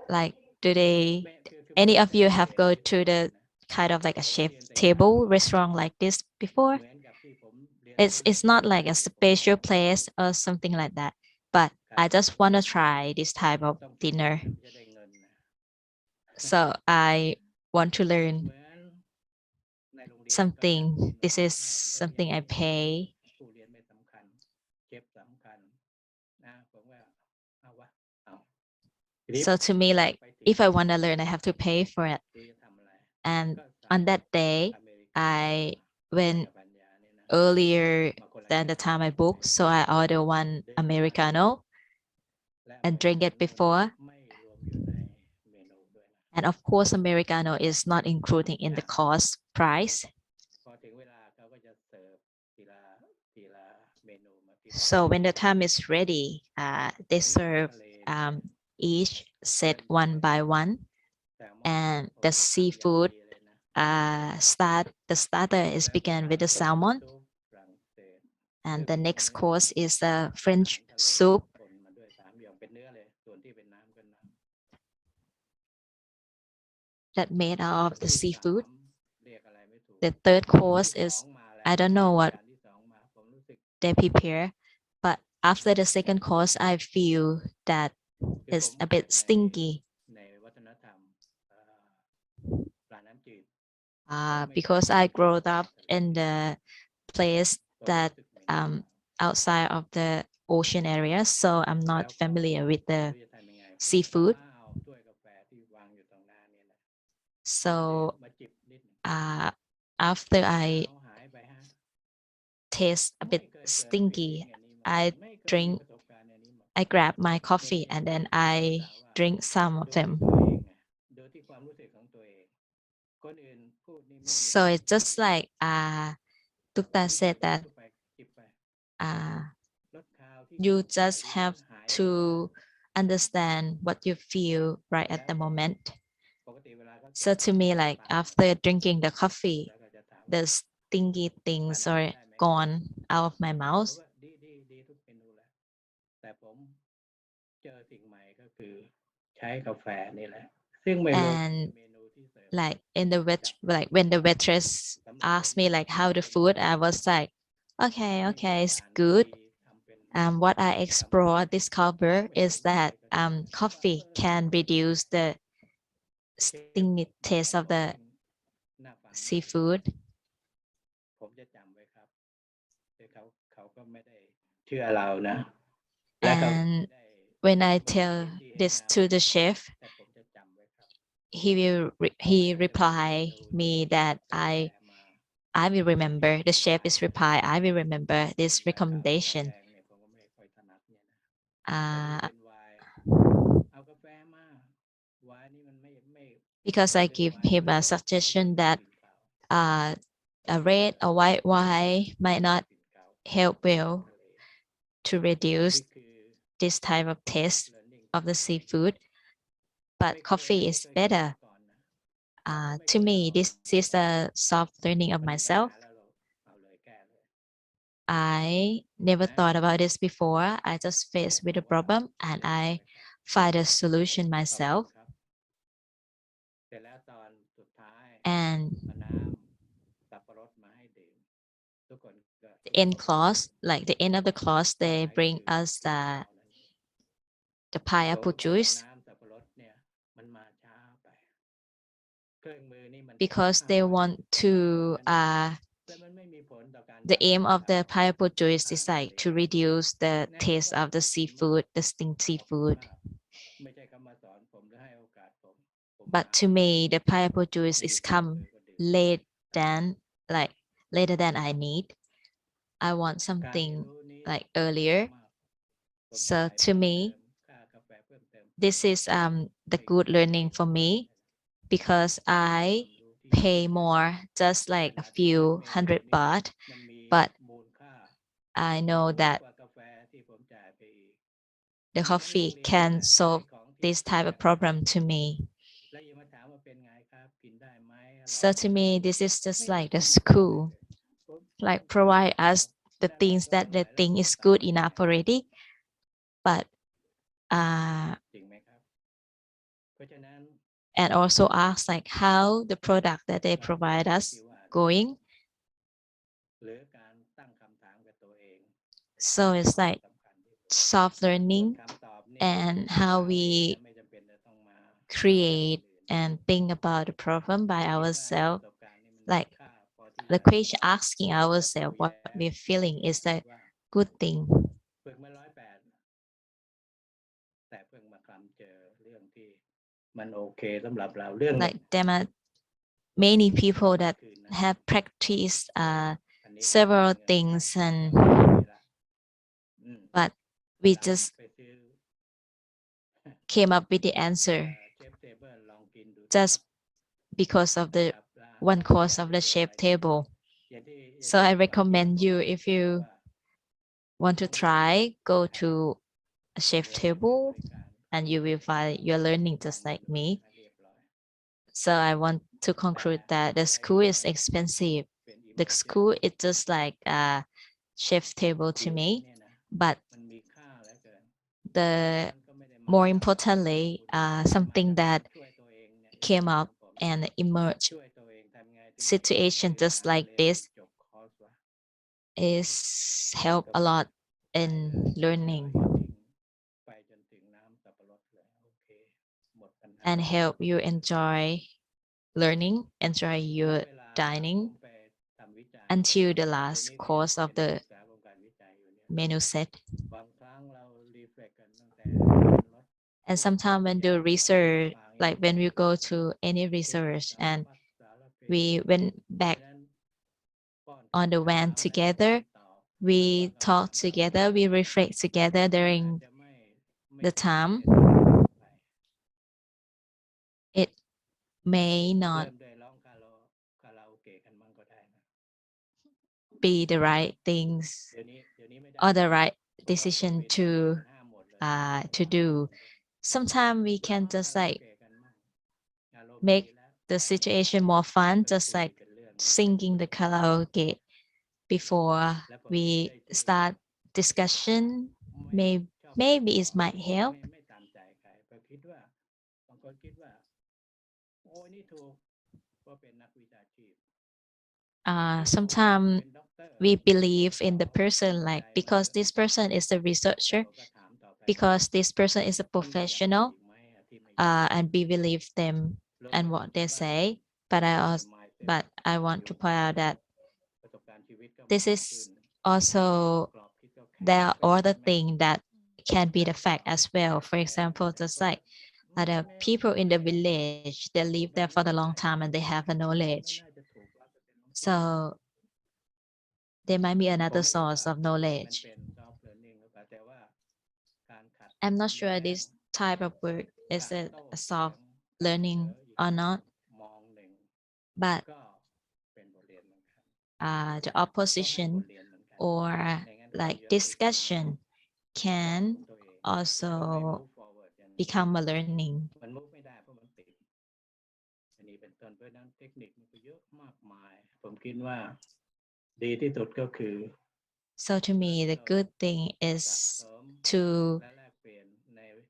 Like, do they, any of you have go to the kind of like a chef table restaurant like this before? It's not like a special place or something like that, but I just want to try this type of dinner. So I want to learn something. This is something I pay. So to me, like, if I want to learn, I have to pay for it. And on that day, I went earlier than the time I booked, so I ordered one Americano and drink it before. And of course, Americano is not including in the cost price. So when the time is ready, they serve each set one by one, and the seafood the starter is began with the salmon, and the next course is the French soup. That made out of the seafood. The third course is, I don't know what they prepare, but after the second course, I feel that it's a bit stinky. Because I grew up in the place that outside of the ocean area, so I'm not familiar with the seafood. So after I taste a bit stinky, I drink, I grab my coffee and then I drink some of them. So it's just like Tukta said that you just have to understand what you feel right at the moment. So to me, like after drinking the coffee, the stinky things are gone out of my mouth. And like in the like when the waitress asked me like how the food, I was like, okay, it's good. What I explore, discover is that coffee can reduce the stingy taste of the seafood. And when I tell this to the chef, he reply me that I will remember. The chef is reply, I will remember this recommendation. Because I give him a suggestion that a red or white wine might not help well to reduce this type of taste of the seafood, but coffee is better. To me, this is a soft learning of myself. I never thought about this before. I just faced with a problem and I find a solution myself. and เอาน้ำสับปะรดมาให้ดื่มทุกคนก็ the end clause, like the end of the clause, they bring us the ผม pineapple บอกว่า juice น้ำสับปะรดเนี่ยมันมาช้าไปเครื่องมือนี่มัน because ช้า they ไป want to แล้วมันไม่มีผลต่อการ the ทำ aim of the อาหาร pineapple juice อา is หาร like ทะเล to reduce the แน่นอน taste ว่า of the ดีมาก seafood, the sting ขอบคุณ seafood. มากไม่ใช่เขามาสอนผมหรือให้โอกาสผมผม But มา to เอง me, the pineapple juice ไม่ is มีเครื่อง come มือก็ดื่ม late than like later than I need. I want การเรียน something รู้นี้ like สำคัญ earlier. มากผม So จ่าย to เพิ่ม me, เติมค่ากาแฟเพิ่มเติม this is the good learning for me because I ความรู้ที่ pay more just ใน like ข a ณะที่ few เมนู hundred นี้ baht, มันมี but มูลค่า I know สูง that กว่ากาแฟที่ผมจ่ายไปอีก the มีทั้งโรง coffee เรียนนี่ can แหละ solve ขายของที่ this ที่ type แร of ก problem to me. แล้วอย่ามาถามว่าเป็นไงครับ กินได้ไหมอร่อย So ไห to ม me, this is ไม่ just ได้ like ต้ the องมาบอกอะไร school, เลยผม like ผม provide เดียว us the นั่นแหละ things ก็ that ไม่ไหว they แล้ว think ผม is ตาม good ไม่ enough ได้ already. But จริงไหมครับ เพราะฉะนั้น and also ask like how the product that they เรา provide อยู่ us ที่ว่า going. หรือการตั้งคำถามกับตัวเอง So it's ความ like สำคัญที่สุด soft บท learning คำตอบนี่ and หา how เองนะ we ไม่จำเป็นจะต้องมาหาจากคน create อื่น and think about the problem ผม by คิดว่าไอ้ประ ourselves. สบการณ์นี่มันมี Like ค่าพอที่ the จะ question asking จะ ourselves ปู what แย้ we're feeling ให้ is เห็ a นว่า good thing. ฝึกมา 108 แต่เพิ่งมาคลำเจอเรื่องที่มันโอเคสำหรับเราเรื่องหนึ่ง Like there are many นั่น people that คือน้ have practiced ำ อันนี้ก็ several เป็นเงื่อนไข things แต่ and ไม่มีละ but วัน we หลัง just ไปซื้อ came up with the answer เชฟเทเบิลลองกินดูสิครับ just because of นะ the ครับแล้ว one ไม่ course อยาก of จะ the เจอ chef อะไรที่ table. อย่างที่ อย่าง So ที่ I ความคิด recommend ผม you ผม if คิด you ว่า want to ต้องเรียน try, รู้ go ไทย to a chef เรียนรู้ table บริการ and you will find you're learning มอง just เม like นู me. ให้เรียบร้อย So I want to แต่ conclude that the อะไร school ที่ is มัน expensive. เป็น The emotion school is just like a chef ส table กิ to ลนี้ me, เนี่ยนะ but มันมีค่าเหลือเกิน the มันก็ไม่ได้มา more จาก importantly, คุณ มันมา something จากการ that ช่วยตัวเองเนี่ยอย่าง came อย่าง up ผมเนี่ย and emerged ช่วยตัวเองทำไงถึงจะ situation ซื้ออา just หาร like ทะเล this จบคอร์สวะ is นี่ help ก็ a ไม่ lot ได้ in เลย learning enjoy eating ไปจนถึงน้ำสับปะรดเลย โอเค หมดปัญหา and help you enjoy learning, enjoy เพราะ your เวลา dining ผมไปทำวิจัย until the เดี๋ยว last นี้ก็ยัง course เป็ of นนัก the ศึกษาโครงการวิจัยอยู่เนี่ย menu set. บางครั้งเรา reflect กันตั้งแต่การลด And พวก sometimes when แก๊ do สมลพิษ research, ต่างๆ อย่าง like นี้ when โอ้ we โฮ go to any เท research สาร and พัดสารเพ we went เพราะ back ฉะนั้น ป้อน on the คำ van ถามอะไร together, คำตอบ แล้ว we ฟัง talk คำถามเรา together, we reflect together มันอา during จจะไม่ ไม่ the ไม่ time. ได้ตรงกันไป It may เริ่ not มด้วยร้องคาราโอเกะกันมั่งก็ได้นะ be the right things เดี๋ยวนี้ไม่ได้ or แล้ the ว right เพราะว่าโค decision วิดเนี่ย to มันห้ามหมดเลย to do. Sometimes we ไป can ร้อง just คาราโอ like เกะกันมั่ง อารมณ์ดี make แล้ว the ฟัง situation more fun, เพื่อน just คุย like เป็นเรื่องเป็น singing the เป็น karaoke before แล้วผม we ได้ชื่อ start discussion. ไม่ May ชอบขาย maybe ข it อง might ไม่ help. ไม่ตามใจใครเพราะคิดว่าบางคนคิดว่า โอ๊ย นี่ถูก เพราะเป็นนักวิชาชีพ คิดว่า โอ๊ย เป็ Sometimes นด็อกเตอร์ we ต้อง believe in the ต้อง person เข้า like ใจมา because เยอะ this person is the แต่ researcher, ผมก็ถามต่อไปว่า because this person is a มันมีอย่างอื่น professional, อีกไหมอะที่ไม่ใช่ and we believe them รวม and ไปถึง what ที่ they บ้าน say. But ต้อง I เปลี่ยน also, mindset but I อ want ยู่ to point เรื่ out อย that ๆ ประสบการณ์ชีวิตก็ this มาก is ขึ้น also กรอบคิดก็แค there บ are ขึ้น other ใช่ไหม things that can be แล้ว the fact as well. For แต่ example, แต่ just ก็ like ไม่ other ไม่ people ไม่ in the ไม่ village, they ผม live ก็ there ไม่ for แน่ the long ใจ time and they have the ไม่ ไม่ knowledge. น่าจะถูก 100% So there might be ผม another ไม่รู้ว่า source of มัน knowledge. เป็น soft learning หรือเปล่า แต่ว่าการขัด I'm not แย้ sure ง this type of work กา is ร a โต้ a เถีย soft ง การเสน learning ออีก or not, มองหนึ่ง but ก็เป็นบทเรียนเหมือนกัน the ต้องให้บ opposition ทเรียนเหมือนกัน or ไม่งั้นคน like เยอะไปคน discussion ชอบ can ของตัวเอง แล้วก็ไม่ also move forward อย่าง become a learning. มัน move ไม่ได้เพราะมันติด อันนี้เป็นต้น เพราะฉะนั้นเทคนิคมันก็เยอะมากมาย ผมคิดว่าดีที่สุดก็คือ So to การ me, ที่ the เรา good thing สะ is สม to และแลกเปลี่ยนในวิช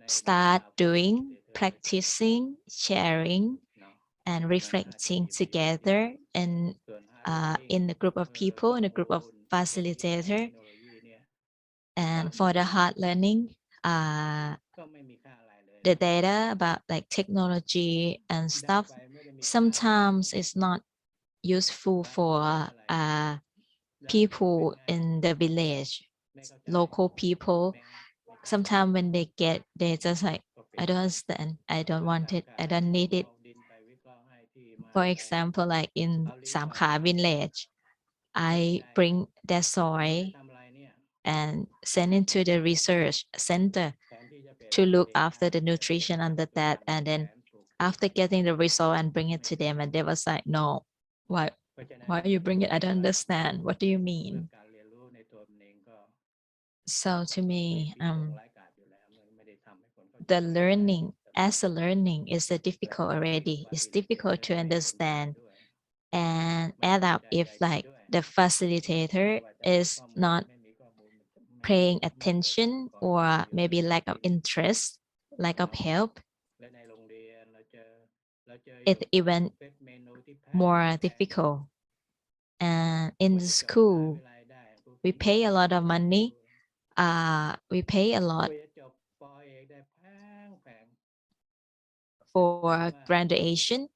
า start doing, facilitator ก็จะ practicing, sharing, เนาะ and reflecting together and in a group of people, in a group of facilitator. And for the hard learning, the data about like technology and stuff, sometimes it's not useful for people in the village, local people. Sometimes when they just like, I don't understand, I don't want it, I don't need it. For example, like in Samkha village, I bring their soil and send it to the research center to look after the nutrition under that. And then after getting the result and bring it to them, and they was like, no, why you bring it? I don't understand. What do you mean? So to me, the learning as a learning is a difficult already. It's difficult to understand and add up if like the facilitator is not paying attention or maybe lack of interest, lack of help. It's even more difficult. And in the school, we pay a lot of money. We pay a lot for graduation.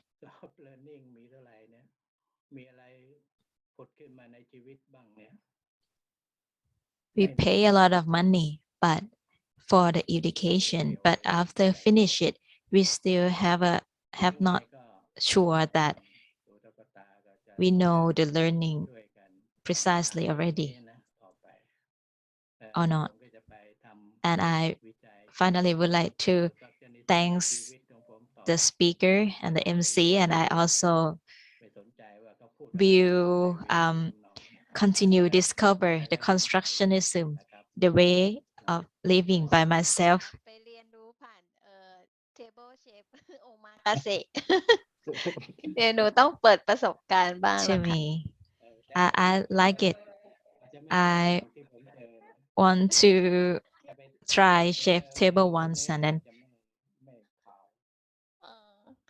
We pay a lot of money, but for the education, but after finish it, we still have not sure that we know the learning precisely already or not. And I finally would like to thanks the speaker and the MC, and I also will continue discover the constructionism, the way of living by myself. ไปเรียนรู้ผ่านtable shape โอมากาเสะ เดี๋ยวหนูต้องเปิดประสบการณ์บ้าง To ละค่ะ me, I like it. I want to try chef table once, and then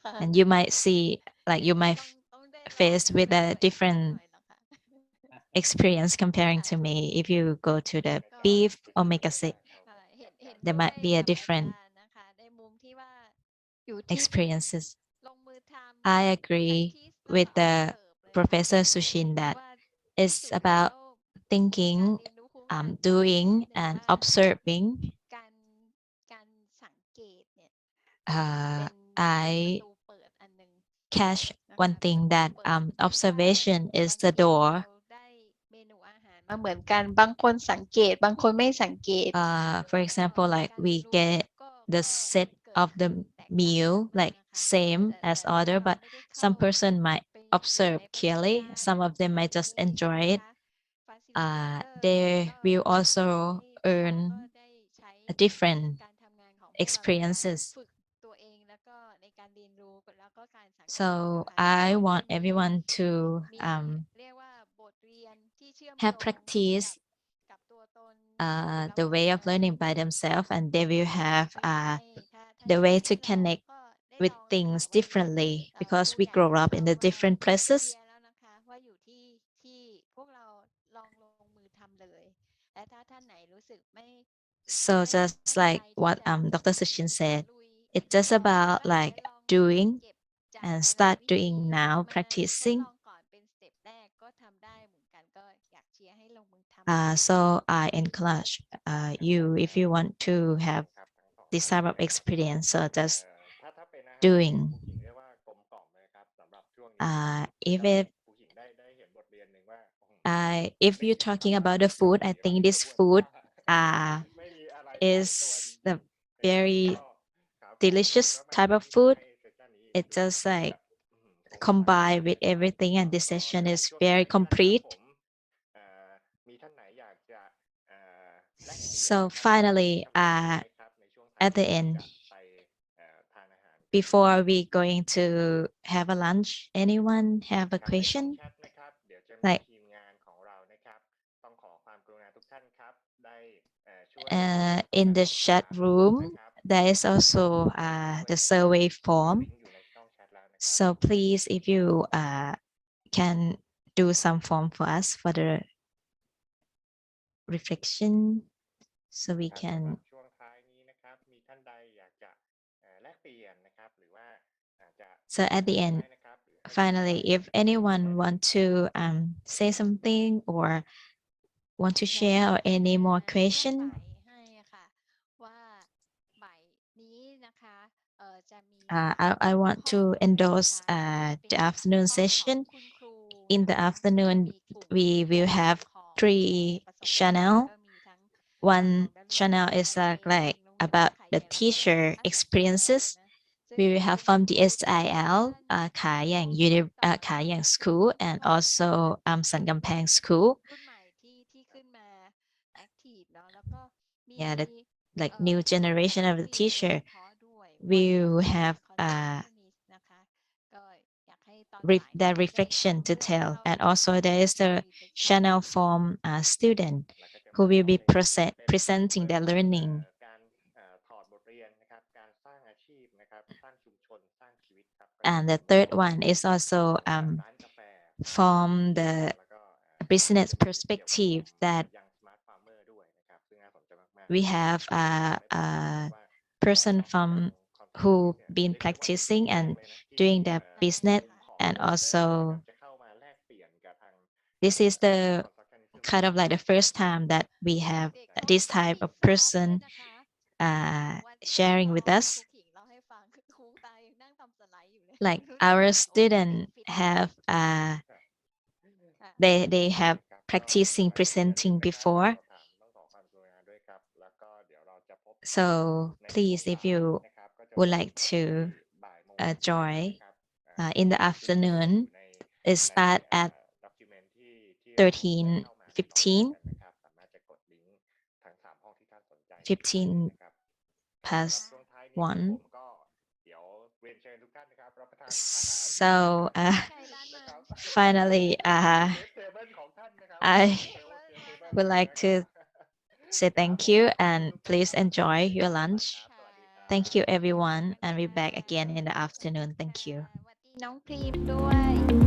ค่ะ and you might see like you might ต้องได้ลอง face with a หน่อย different หน่อยนะคะ experience comparing to me if you go to the beef omakase. ค่ะเห็น There ด้วย might be a กับอา different จารย์นะคะในมุมที่ว่าอยู่ที่ experiences. ลงมือทำ I agree practice แล้ว with ก็ the observe เลยค่ะ Professor Sushin ว่า that ที่ it's สุดแล้ว about การ thinking, เรียนรู้ครูบาอาจารย์ doing, นิดนึง and ว่า observing. การสังเกตเนี่ย Uh, เป็น I ประตูเปิดอันหนึ่ง catch นะคะ one thing เป็นประตู that เปิดที่ว่า observation is บาง the ที door. เราได้เมนูอาหารมาเหมือนกัน บางคนสังเกต บางคนไม่สังเกต For ก็ example, like การเรียน we รู้ get ก็ the ก็ set เกิด of the แตกต่างกัน meal มา like นะคะ same แต่ as ถ้า other, เรา but ไม่ได้เข้า some person might ไปอยู่ observe ในประสบ clearly. การณ์ Some of them ของ might just ที่ enjoy นะ it. คะ facilitator ก็ They will ทำ also ให้น้อง earn ก็ได้ใช้ a different การทำงานของพวกเราในการ experiences. ฝึกตัวเอง แล้วก็ในการเรียนรู้ แล้วก็การสังเกต So นะคะ I ก็ want จะมี everyone to มีเรียกว่าบทเรียนที่เชื่อมโย have ง practice กับตัวตน the way of learning by themselves, and they will have เพื่อให้ถ้า the อย่าง way วัน to นี้เรา connect ก็ได้ with ลองแล้ว ค่ะ things ว่า differently because ครู we ใหญ่ grow ก็ up เล่า in the ว่า different เคลี places. ยร์แล้วนะคะ ว่าอยู่ที่พวกเราลองลงมือทำเลย และถ้าท่านไหนรู้สึกไม่ So ไม่ just เป็น like ไรที่ what จะ Dr. Sachin said, ลุย it's just ก่อน about ก็อาจ like จะลอง doing เก็บจาก and หลาย start ๆ วิธี doing now, มาทด practicing. ลองก่อนเป็นสเต็ปแรกก็ทำได้เหมือนกัน ก็อยากเชียร์ให้ลงมือทำ So I encourage you if you want to have this type of experience, so just ถ้าเป็นอาหาร doing. ครูขิงเรียกว่ากลมกล่อมนะครับสำหรับช่วงนี้ If ก็ it ครูขิงได้เห็นบทเรียนหนึ่งว่า if you're talking about the food, I think this food ไม่มีอะไรใกล้ is ตัวจริง the ๆ very ครับ delicious ก็ type of ให้ food. เซสชันนี้ It just ดู like แบบ combined with everything, and this session is very ช่วงท้ายนี้นะครับ complete. ผมมีท่านไหนอยากจะแลกเปลี่ยน So นะครับ finally, คำถามไหมครับในช่วงท้าย at the ก่อน end, จะไปทานอาหาร before we going to have a lunch, anyone have a ครับในช่อง question? แชทนะครับเดี๋ยวจะมี Like ทีมงานของเรานะครับต้องขอความกรุณาทุกท่านครับได้ช่วย in the chat room, นะครับ there is also the survey ลิ form. งก์อยู่ในช่องแชทแล้ว So please, if you can do some form for us for the reflection, so we ครับ can สำหรับช่วงท้ายนี้นะครับ มีท่านใดอยากจะแลกเปลี่ยนนะครับ หรือว่าอาจจะ So at the end, ได้นะครับหรือให้ finally, if anyone want to say something or want to share or any more ช่วง question, บ่ายให้ค่ะว่าบ่ายนี้นะคะจะมี I want ห้อง to นะคะ endorse เป็น the afternoon ห้องของ session. คุณครู In the นะคะ afternoon, จะมีกลุ่ม we will have ของ three แชร์ประสบการณ์ channel. ก็มีทั้ง One ของนักเรียน channel ของ is ไทยเอง like โรงเรียน about ขาย the แยงแล้วก็ teacher ทักษะการสอน experiences. นะ ซึ่ง We will have คุณ from ค the รูจะ SIL, Khả Giang Khả Giang School, and also San Kamphaeng School. รุ่นใหม่ที่ขึ้นมาแอคทีฟเนาะแล้วก็มี Yeah, the like new generation of the นักเรียนโดย teacher เฉพาะด้วย we วัน will นี้ have Constructionist นะคะก็อยากให้ตอนบ่าย their นี้ได้ reflection ฟัง to เรื่อง tell, ราว and also ต่าง there ๆ is จาก the reflection channel from student แล้วก็จะ who มี will be 2 session ที่เป็น presenting their เรื่องของ learning. การถอดบทเรียนนะครับ การสร้างอาชีพนะครับ สร้างชุมชน สร้างชีวิตครับ And the third one is also ร้านกาแฟ from the แล้วก็ business จะมีเกี่ยวกับ perspective that Young Smart Farmer ด้วยนะครับ ซึ่งน่าสนใจมาก we ๆ have ได้ a ฟังนะครับว่า person ทาง from Constructionist who เนี่ย been เรียกได้ว่า practicing เป็น and แรกเลยนะที่ doing their ได้ business ค่ะ ของ and builder นะครับ also จะเข้ามาแลกเปลี่ยนกับทาง this is the Constructionism kind of like the first time that we have เด็กๆ this ขอ type ครู of หญิงซ้อมด้วย person นะคะ วันที่ sharing with ซ้อม us. ครูขิงเล่าให้ฟังครูตายยังนั่งทำสไลด์อยู่เลย Like รู้สึก our แบบโอ้ student ฟิต have ค่ะ they have ครับ practicing ก็อย่าลืม presenting นะครับ before. สอบถามต้องขอความกรุณาด้วยครับ แล้วก็เดี๋ยวเราจะพบกัน So ใน please, ช่วง if you บ่ายนะครับ ก็จะ would เริ่ม like ที่ to บ่ายโมงครึ่ง join นะครับ in the ซึ่งจะอยู่ afternoon, ใน it start at ด็อกิเมนต์ที่เราได้เข้ามาในตอนแรก 13:15, กันนะครับ สามารถจะกดลิงก์ทั้ง 3 ห้องที่ท่านสนใจได้เลย 15 นะครับ สำหรับ past ช่วงท้ายนี้ของ 1. ผมก็เดี๋ยวเรียนเชิญทุกท่านนะครับรับประทานอาหาร So ใช่ด้านมา นะครับ finally, เซฟเทเบิลของท่านนะครับ I เซฟเทเบิล would like นะค to รับ say ครับ thank ผม you ก็ขอบคุณ and ทุกท่าน please ครับ enjoy your ครับ lunch. สวัสดีครับ Thank you, everyone, and we'll be back again in the afternoon. Thank you. สวัสดีน้องพรีมด้วย